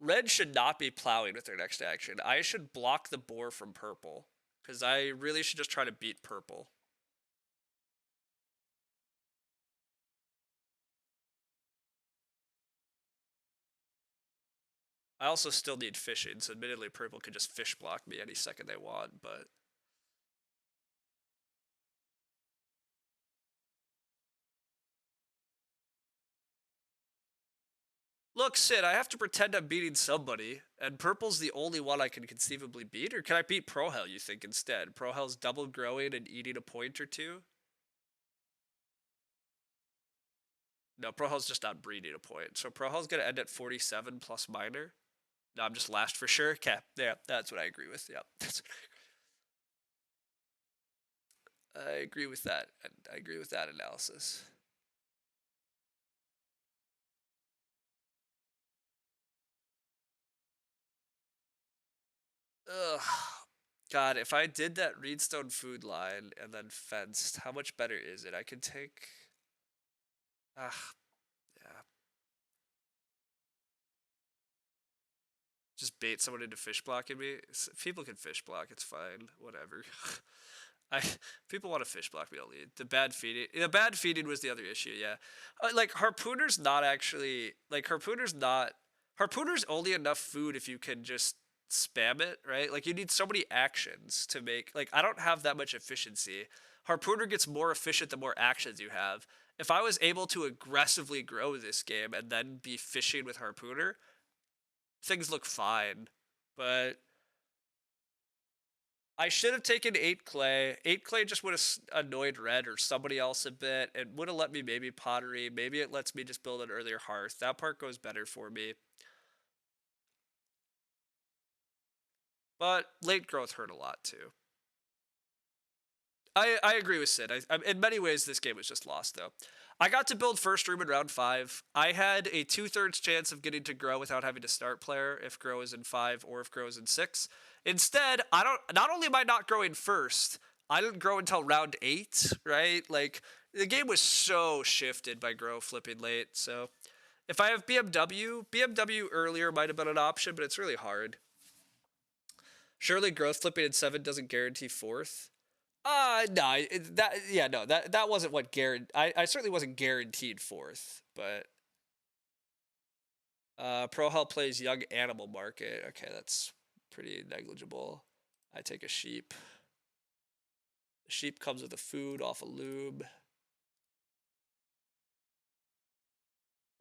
Red should not be plowing with their next action. I should block the boar from purple, because I really should just try to beat purple. I also still need fishing, so admittedly purple could just fish block me any second they want, but... Look, Sid, I have to pretend I'm beating somebody, and purple's the only one I can conceivably beat, or can I beat Prohel, you think, instead? Prohel's double growing and eating a point or two? No, Prohel's just not breeding a point. So Prohel's gonna end at 47 plus minor. No, I'm just last for sure. Okay, yeah, that's what I agree with. Yeah, I agree with that. I agree with that analysis. Ugh. God, if I did that Reedstone food line and then fenced, how much better is it? I could take. Ah, yeah. Just bait someone into fish blocking me. People can fish block. It's fine. Whatever. I People want to fish block me. I'll lead. The bad feeding. The bad feeding was the other issue. Yeah, like harpooner's not actually like harpooner's not harpooner's only enough food if you can just spam it, right? Like you need so many actions to make. Like I don't have that much efficiency. Harpooner gets more efficient the more actions you have. If I was able to aggressively grow this game and then be fishing with harpooner, things look fine. But I should have taken 8 clay. 8 clay just would have annoyed red or somebody else a bit. It would have let me maybe pottery. Maybe it lets me just build an earlier hearth. That part goes better for me. But late growth hurt a lot too. I agree with Sid. In many ways, this game was just lost, though. I got to build first room in round 5. I had a 2/3 chance of getting to grow without having to start player if grow is in 5 or if grow is in 6. Instead, I don't. Not only am I not growing first, I didn't grow until round 8. Right? Like the game was so shifted by grow flipping late. So if I have BMW earlier might have been an option, but it's really hard. Surely growth flipping in 7 doesn't guarantee fourth. No, that wasn't what guaranteed. I certainly wasn't guaranteed fourth, but Pro Hell plays Young Animal Market. Okay, that's pretty negligible. I take a sheep. The sheep comes with a food off a lube.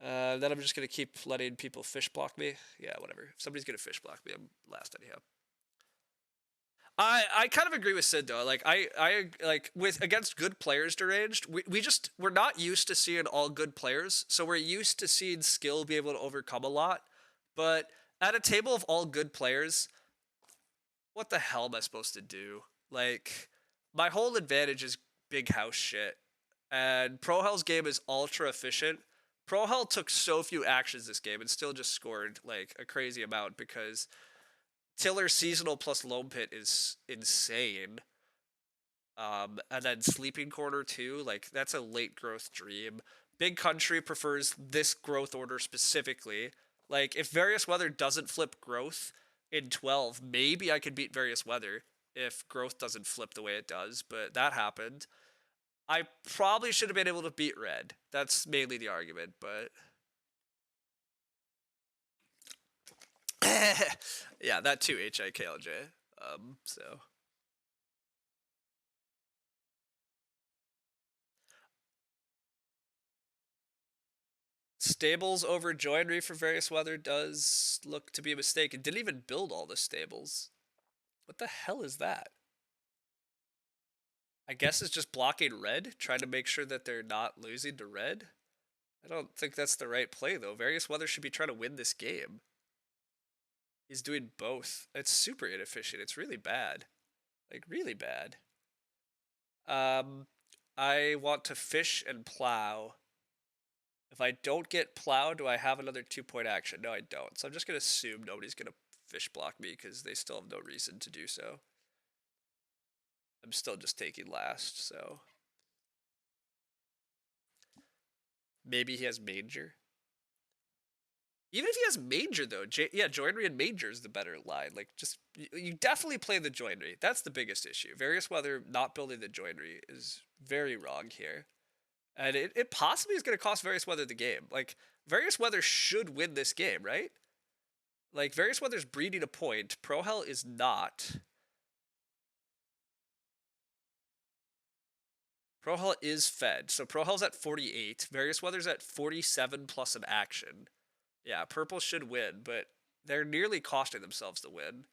Then I'm just gonna keep letting people fish block me. Yeah, whatever. If somebody's gonna fish block me, I'm last anyhow. I kind of agree with Sid though. Like I like with against good players deranged, we're not used to seeing all good players, so we're used to seeing skill be able to overcome a lot. But at a table of all good players, what the hell am I supposed to do? Like my whole advantage is big house shit. And Pro Hell's game is ultra efficient. Pro Hell took so few actions this game and still just scored like a crazy amount because Tiller seasonal plus Loam Pit is insane. And then Sleeping Corner too, like that's a late growth dream. Big Country prefers this growth order specifically. Like if Various Weather doesn't flip growth in 12, maybe I could beat Various Weather. if growth doesn't flip the way it does, but that happened. I probably should have been able to beat red. That's mainly the argument, but yeah, that too, HIKLJ. So stables over joinery for various weather does look to be a mistake. It didn't even build all the stables. What the hell is that? I guess it's just blocking red, trying to make sure that they're not losing to red. I don't think that's the right play, though. Various weather should be trying to win this game. He's doing both. It's super inefficient. It's really bad. Like, really bad. I want to fish and plow. If I don't get plow, do I have another 2-point action? No, I don't. So I'm just going to assume nobody's going to fish block me because they still have no reason to do so. I'm still just taking last, so. Maybe he has Manger. Even if he has Manger, though, yeah, Joinery and Manger is the better line. Like, just, you definitely play the Joinery. That's the biggest issue. Various Weather not building the Joinery is very wrong here. And it possibly is going to cost Various Weather the game. Like, Various Weather should win this game, right? Like, Various Weather's breeding a point. Prohel is not. Prohel is fed. So Prohel's at 48. Various Weather's at 47 plus an action. Yeah, purple should win, but they're nearly costing themselves the win.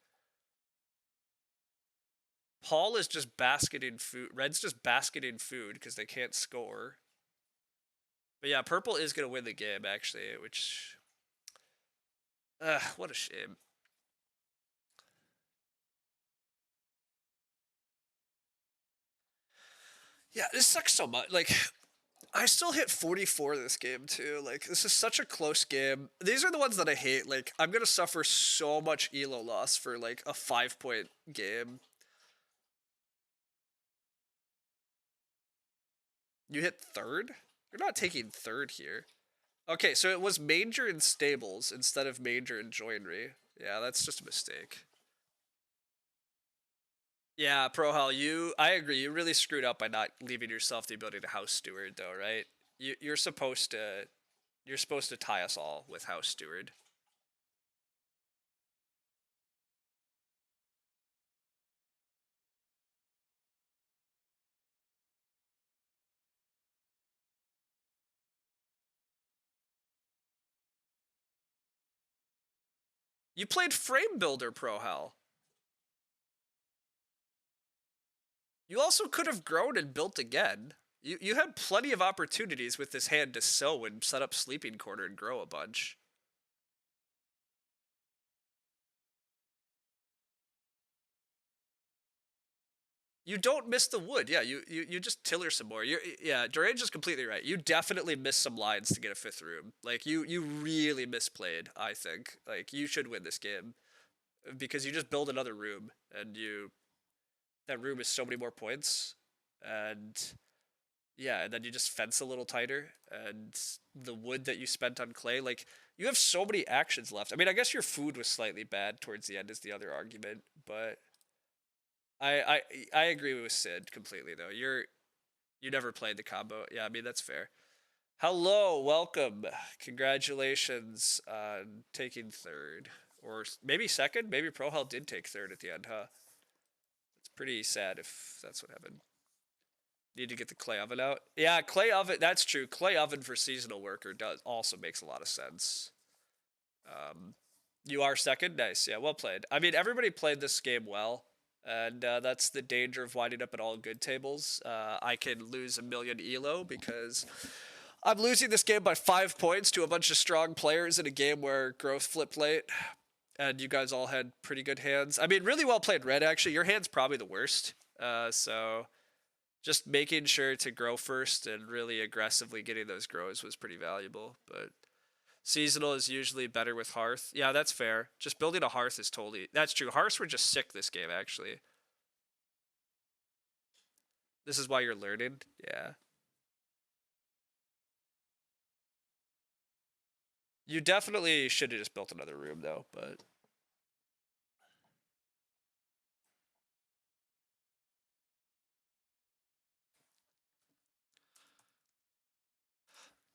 Paul is just basketing food. Red's just basketing food because they can't score. But yeah, purple is going to win the game, actually, which... what a shame. Yeah, this sucks so much. Like, I still hit 44 this game, too. Like, this is such a close game. These are the ones that I hate. Like, I'm going to suffer so much elo loss for, like, a 5-point game. You hit third? You're not taking third here. Okay, so it was Manger and Stables instead of Manger and Joinery. Yeah, that's just a mistake. Yeah, Prohel, I agree. You really screwed up by not leaving yourself the ability to House Steward, though, right? You're supposed to tie us all with House Steward. You played Frame Builder, Prohel. You also could have grown and built again. You had plenty of opportunities with this hand to sow and set up Sleeping Corner and grow a bunch. You don't miss the wood. Yeah, you just tiller some more. Yeah, Durange is completely right. You definitely missed some lines to get a 5th room. Like, you really misplayed, I think. Like, you should win this game. Because you just build another room, and that room is so many more points. And yeah, and then you just fence a little tighter, and the wood that you spent on clay, like, you have so many actions left. I mean, I guess your food was slightly bad towards the end is the other argument, but I agree with Sid completely though. You never played the combo. Yeah, I mean that's fair. Hello, welcome. Congratulations on taking third. Or maybe second. Maybe Prohel did take third at the end, huh? It's pretty sad if that's what happened. Need to get the clay oven out. Yeah, clay oven. That's true. Clay oven for seasonal worker does also makes a lot of sense. You are second. Nice. Yeah, well played. I mean, everybody played this game well, and that's the danger of winding up at all good tables. I can lose a million elo because I'm losing this game by 5 points to a bunch of strong players in a game where growth flipped late, and you guys all had pretty good hands. I mean, really well played, Red. Actually, your hand's probably the worst. So just making sure to grow first and really aggressively getting those grows was pretty valuable. But seasonal is usually better with Hearth. Yeah, that's fair. Just building a Hearth is totally... That's true. Hearths were just sick this game, actually. This is why you're learning. Yeah. You definitely should have just built another room, though, but...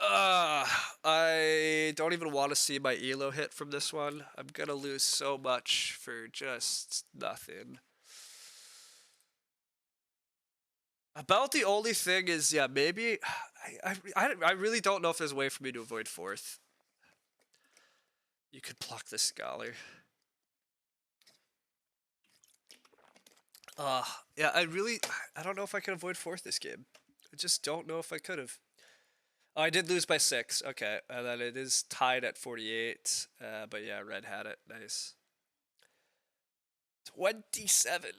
Uh, I don't even want to see my elo hit from this one. I'm gonna lose so much for just nothing. About the only thing is, yeah, maybe I really don't know if there's a way for me to avoid fourth. You could block the scholar. Uh, yeah, I don't know if I can avoid fourth this game. I just don't know if I could have. Oh, I did lose by 6. Okay, and then it is tied at 48. But yeah, red had it. Nice. 27.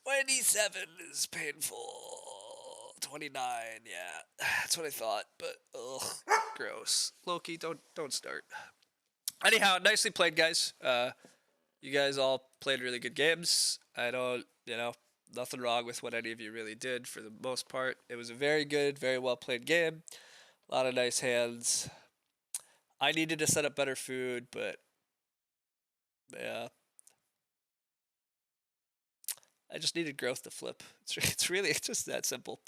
27 is painful. 29, yeah. That's what I thought, but ugh, gross. Loki, don't start. Anyhow, nicely played, guys. You guys all played really good games. I don't, nothing wrong with what any of you really did for the most part. It was a very good, very well played game. A lot of nice hands. I needed to set up better food, but yeah, I just needed growth to flip. It's just that simple.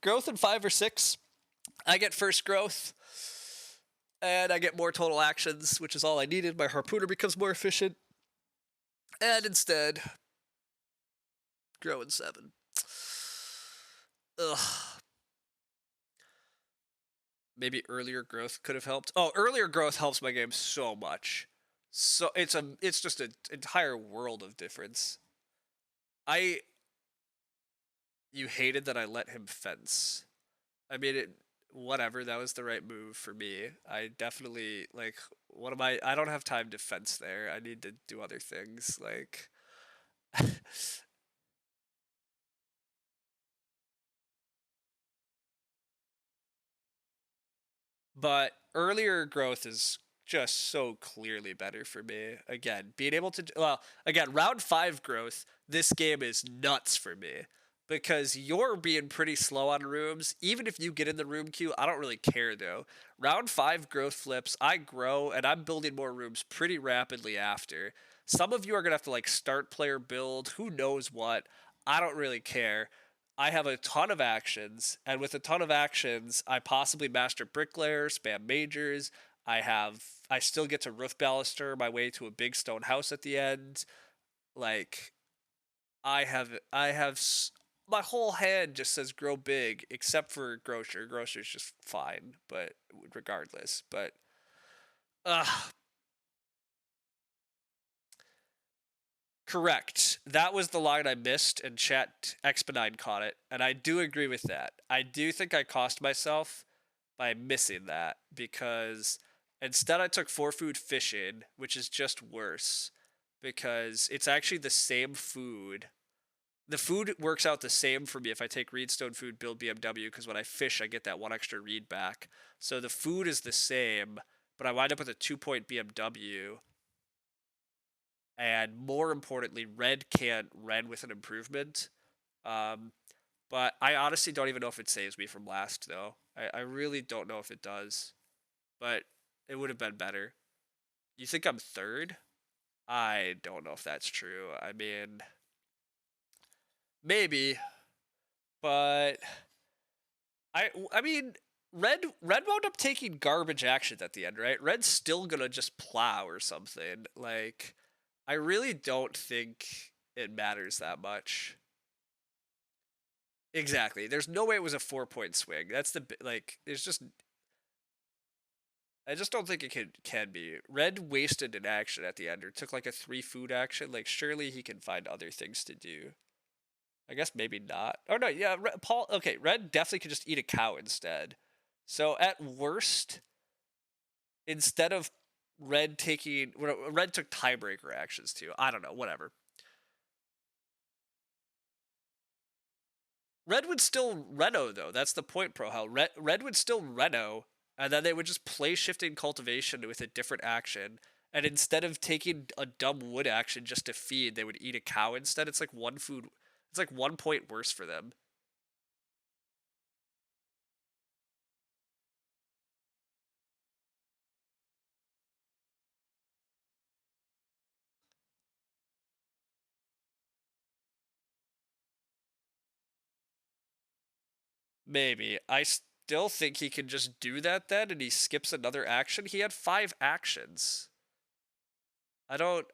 Growth in 5 or 6. I get first growth, and I get more total actions, which is all I needed. My harpooner becomes more efficient, and instead, grow in 7. Ugh. Maybe earlier growth could have helped. Oh, earlier growth helps my game so much. So it's just an entire world of difference. I You hated that I let him fence. I mean it whatever, that was the right move for me. I definitely like what am I don't have time to fence there. I need to do other things like but earlier growth is just so clearly better for me. Again, being able to again, round 5 growth, this game is nuts for me because you're being pretty slow on rooms. Even if you get in the room queue, I don't really care though. Round 5 growth flips, I grow and I'm building more rooms pretty rapidly after. Some of you are going to have to like start player build, who knows what. I don't really care. I have a ton of actions, and with a ton of actions, I possibly master bricklayer, spam majors. I still get to roof baluster my way to a big stone house at the end. Like, I have my whole hand just says grow big, except for grocer. Grocer's just fine, but regardless. But uh correct. That was the line I missed, and Chat Exponine caught it, and I do agree with that. I do think I cost myself by missing that because instead I took 4 food fishing, which is just worse because it's actually the same food. The food works out the same for me if I take reedstone food, build BMW, because when I fish, I get that 1 extra reed back. So the food is the same, but I wind up with a 2-point BMW. And more importantly, red can't red with an improvement. Um, but I honestly don't even know if it saves me from last, though. I really don't know if it does. But it would have been better. You think I'm third? I don't know if that's true. I mean, maybe, but I mean, red wound up taking garbage actions at the end, right? Red's still gonna just plow or something. Like, I really don't think it matters that much. Exactly. There's no way it was a 4-point swing. That's the like. There's just I just don't think it can be. Red wasted an action at the end, or took like a 3 food action. Like surely he can find other things to do. I guess maybe not. Oh no, yeah, Paul. Okay, Red definitely could just eat a cow instead. So at worst, instead of Red taking, Red took tiebreaker actions too. I don't know. Whatever. Red would still Reno though. That's the point, Pro. How Red would still Reno, and then they would just play shifting cultivation with a different action. And instead of taking a dumb wood action just to feed, they would eat a cow instead. It's like 1 food. It's like 1 point worse for them. Maybe still think he can just do that then, and he skips another action. He had 5 actions. I don't.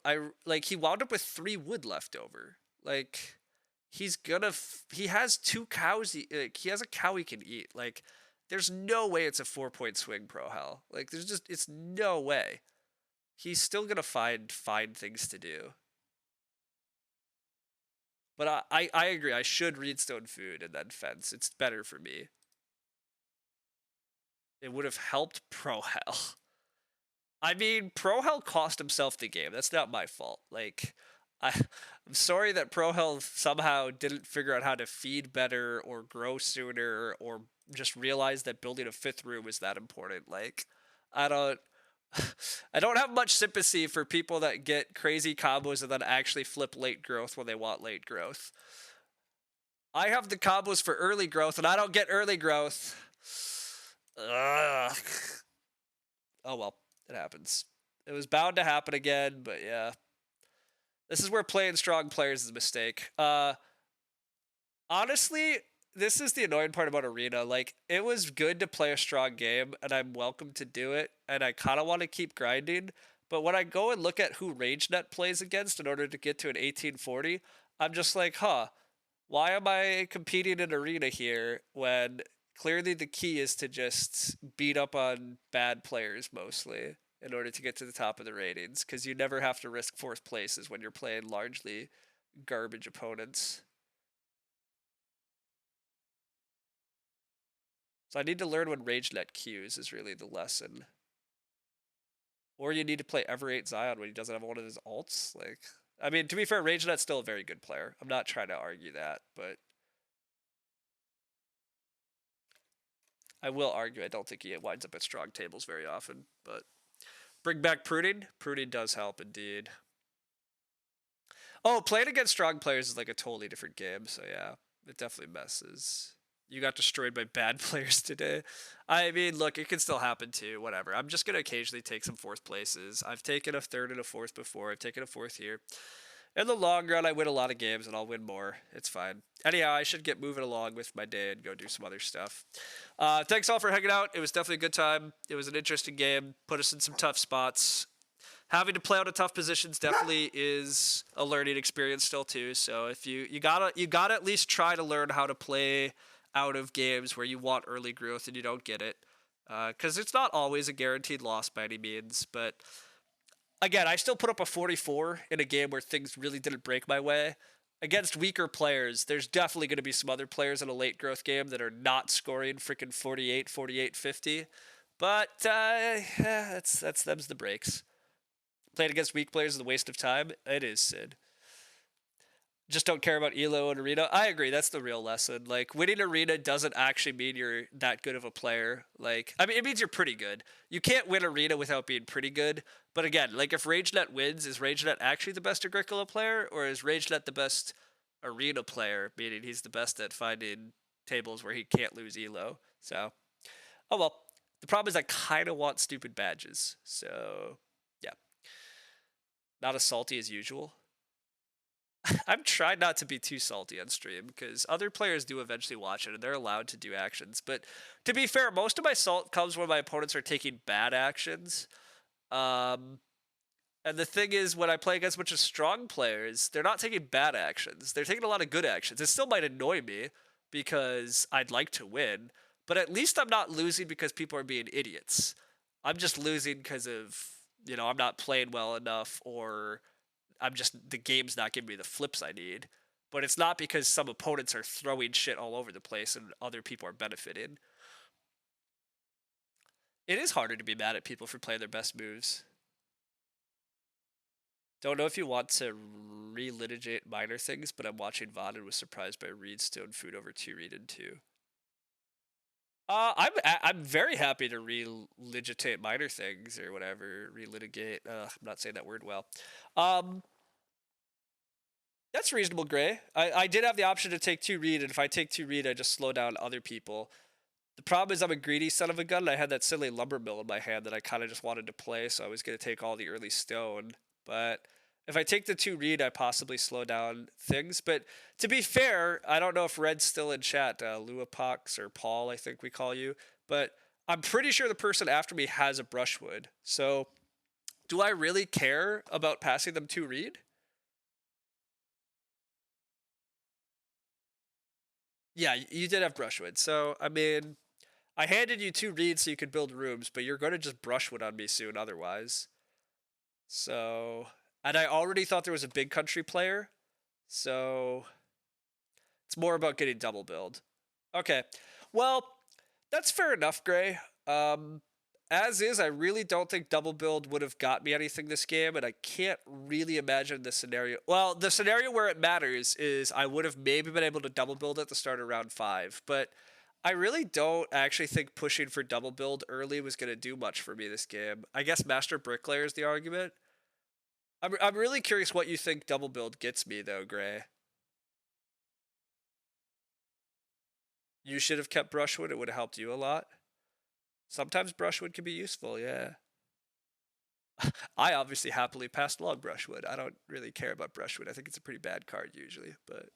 Like he wound up with 3 wood left over. Like he's gonna. He has 2 cows. He has a cow he can eat. Like there's no way it's a 4-point swing, Pro Hell. Like it's no way. He's still gonna find things to do. But I agree. I should read Stone Food and then Fence. It's better for me. It would have helped Pro Hell. I mean, Pro Hell cost himself the game. That's not my fault. Like, I'm sorry that Pro Hell somehow didn't figure out how to feed better or grow sooner or just realize that building a 5th room is that important. Like, I don't. I don't have much sympathy for people that get crazy combos and then actually flip late growth when they want late growth. I have the combos for early growth and I don't get early growth. Ugh. Oh well, it happens. It was bound to happen again, but yeah. This is where playing strong players is a mistake. Honestly, this is the annoying part about Arena. Like, it was good to play a strong game, and I'm welcome to do it, and I kind of want to keep grinding. But when I go and look at who RageNet plays against in order to get to an 1840, I'm just like, huh, why am I competing in Arena here when clearly the key is to just beat up on bad players mostly in order to get to the top of the ratings? Because you never have to risk 4th places when you're playing largely garbage opponents. So I need to learn when RageNet queues is really the lesson. Or you need to play Ever8 Zion when he doesn't have one of his alts. Like, I mean, to be fair, RageNet's still a very good player. I'm not trying to argue that, but I will argue I don't think he winds up at strong tables very often. But bring back pruning. Pruning does help indeed. Oh, playing against strong players is like a totally different game. So yeah, it definitely messes. You got destroyed by bad players today. I mean, look, it can still happen too. Whatever. I'm just gonna occasionally take some 4th places. I've taken a 3rd and a 4th before. I've taken a 4th here. In the long run, I win a lot of games and I'll win more. It's fine. Anyhow, I should get moving along with my day and go do some other stuff. Thanks all for hanging out. It was definitely a good time. It was an interesting game. Put us in some tough spots. Having to play out of tough positions definitely is a learning experience still too. So if you gotta at least try to learn how to play out of games where you want early growth and you don't get it, because it's not always a guaranteed loss by any means. But again, I still put up a 44 in a game where things really didn't break my way. Against weaker players, there's definitely going to be some other players in a late growth game that are not scoring freaking 48, 48, 50. But that's them's the breaks. Playing against weak players is a waste of time. It is, Sid. Just don't care about elo and arena. I agree. That's the real lesson. Like, winning arena doesn't actually mean you're that good of a player. Like, I mean, it means you're pretty good. You can't win arena without being pretty good. But again, like, if RageNet wins, is RageNet actually the best Agricola player, or is RageNet the best arena player, meaning he's the best at finding tables where he can't lose elo? So, oh well. The problem is I kind of want stupid badges. So, yeah. Not as salty as usual. I'm trying not to be too salty on stream because other players do eventually watch it and they're allowed to do actions. But to be fair, most of my salt comes when my opponents are taking bad actions. And the thing is, when I play against a bunch of strong players, they're not taking bad actions. They're taking a lot of good actions. It still might annoy me because I'd like to win, but at least I'm not losing because people are being idiots. I'm just losing because of, I'm not playing well enough, or the game's not giving me the flips I need. But it's not because some opponents are throwing shit all over the place and other people are benefiting. It is harder to be mad at people for playing their best moves. Don't know if you want to relitigate minor things, but I'm watching VOD and was surprised by Reed Stone Food over 2 Reed and 2. I'm very happy to relitigate minor things or whatever. Relitigate. I'm not saying that word well. That's reasonable, Gray. I did have the option to take 2 Reed, and if I take 2 Reed, I just slow down other people. The problem is I'm a greedy son of a gun, and I had that silly lumber mill in my hand that I kind of just wanted to play, so I was going to take all the early stone. But If I take the 2 read, I possibly slow down things. But to be fair, I don't know if Red's still in chat, Luapox or Paul, I think we call you. But I'm pretty sure the person after me has a brushwood. So do I really care about passing them 2 read? Yeah, you did have brushwood. So, I mean, I handed you 2 reads so you could build rooms, but you're going to just brushwood on me soon otherwise. So, and I already thought there was a big country player. So, it's more about getting double build. Okay. Well, that's fair enough, Gray. As is, I really don't think double build would have got me anything this game, and I can't really imagine the scenario. Well, the scenario where it matters is I would have maybe been able to double build at the start of round 5, but I really don't actually think pushing for double build early was going to do much for me this game. I guess Master Bricklayer is the argument. I'm really curious what you think double build gets me, though, Gray. You should have kept brushwood. It would have helped you a lot. Sometimes brushwood can be useful, yeah. I obviously happily passed along brushwood. I don't really care about brushwood. I think it's a pretty bad card usually, but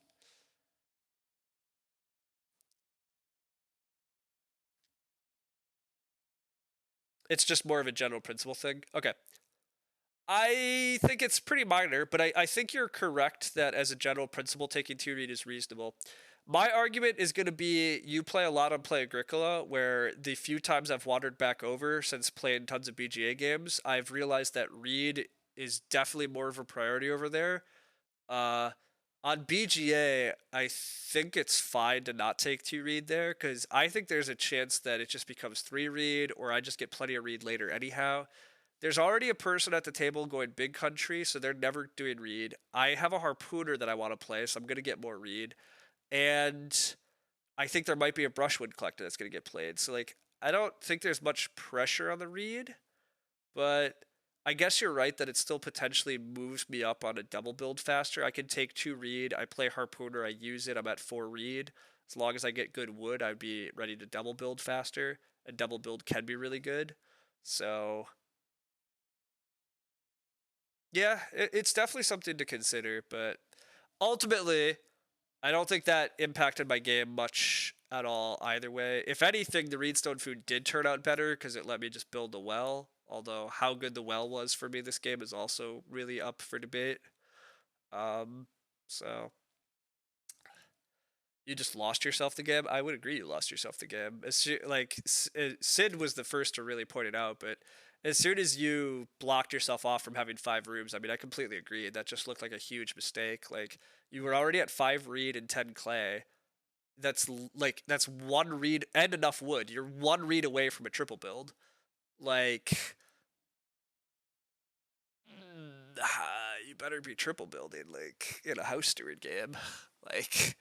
it's just more of a general principle thing. Okay. I think it's pretty minor, but I think you're correct that as a general principle, taking 2 read is reasonable. My argument is going to be you play a lot on Play Agricola, where the few times I've wandered back over since playing tons of BGA games, I've realized that read is definitely more of a priority over there. Uh, on BGA, I think it's fine to not take 2 read there, because I think there's a chance that it just becomes 3 read, or I just get plenty of read later anyhow. There's already a person at the table going big country, so they're never doing read. I have a harpooner that I want to play, so I'm going to get more read. And I think there might be a brushwood collector that's going to get played. So, like, I don't think there's much pressure on the read, but I guess you're right that it still potentially moves me up on a double build faster. I can take 2 read, I play harpooner, I use it, I'm at 4 read. As long as I get good wood, I'd be ready to double build faster. And double build can be really good. So yeah, it's definitely something to consider, but ultimately, I don't think that impacted my game much at all either way. If anything, the Reedstone food did turn out better because it let me just build the well, although how good the well was for me this game is also really up for debate. Um, so you just lost yourself the game. I would agree you lost yourself the game. Like Sid was the first to really point it out, but as soon as you blocked yourself off from having 5 rooms, I mean, I completely agree. That just looked like a huge mistake. Like you were already at 5 reed and 10 clay. That's 1 reed and enough wood. You're 1 reed away from a triple build. Like you better be triple building like in a house steward game. Like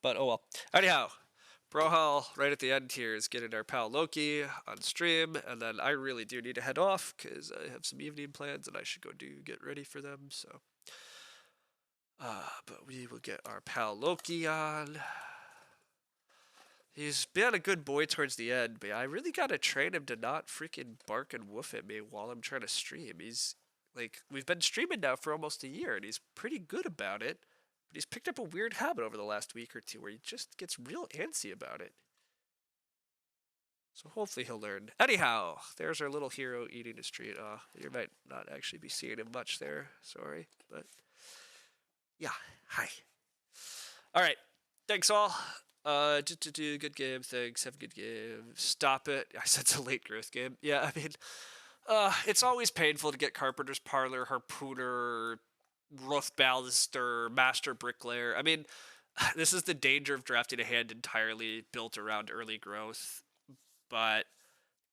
but oh well. Anyhow, Brohal right at the end here is getting our pal Loki on stream, and then I really do need to head off because I have some evening plans and I should go get ready for them. So, but we will get our pal Loki on. He's been a good boy towards the end, but I really gotta train him to not freaking bark and woof at me while I'm trying to stream. He's like, we've been streaming now for almost a year, and he's pretty good about it. But he's picked up a weird habit over the last week or two where he just gets real antsy about it. So hopefully he'll learn. Anyhow, there's our little hero eating a treat. You might not actually be seeing him much there. Sorry, but yeah. Hi. All right. Thanks all. Good game. Thanks. Have a good game. Stop it. I said it's a late growth game. Yeah, I mean, it's always painful to get Carpenter's Parlor, Harpooner, Rothballister, Master Bricklayer. I mean, this is the danger of drafting a hand entirely built around early growth. But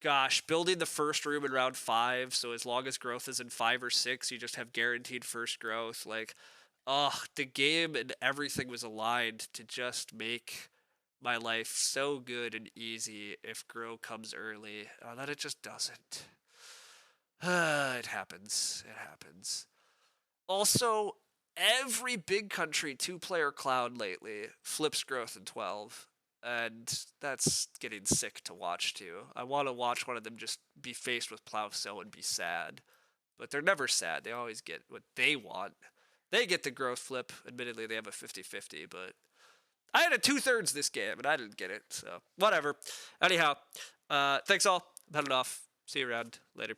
gosh, building the first room in round 5, so as long as growth is in 5 or 6, you just have guaranteed first growth. Like, the game and everything was aligned to just make my life so good and easy if grow comes early. That it just doesn't. It happens. It happens. Also, every big country 2-player cloud lately flips growth in 12. and that's getting sick to watch too. I want to watch one of them just be faced with Plowso and be sad, but they're never sad. They always get what they want. They get the growth flip. Admittedly, they have a 50-50, but I had a 2/3 this game and I didn't get it, so whatever. Anyhow, thanks all. I'm heading off. See you around later.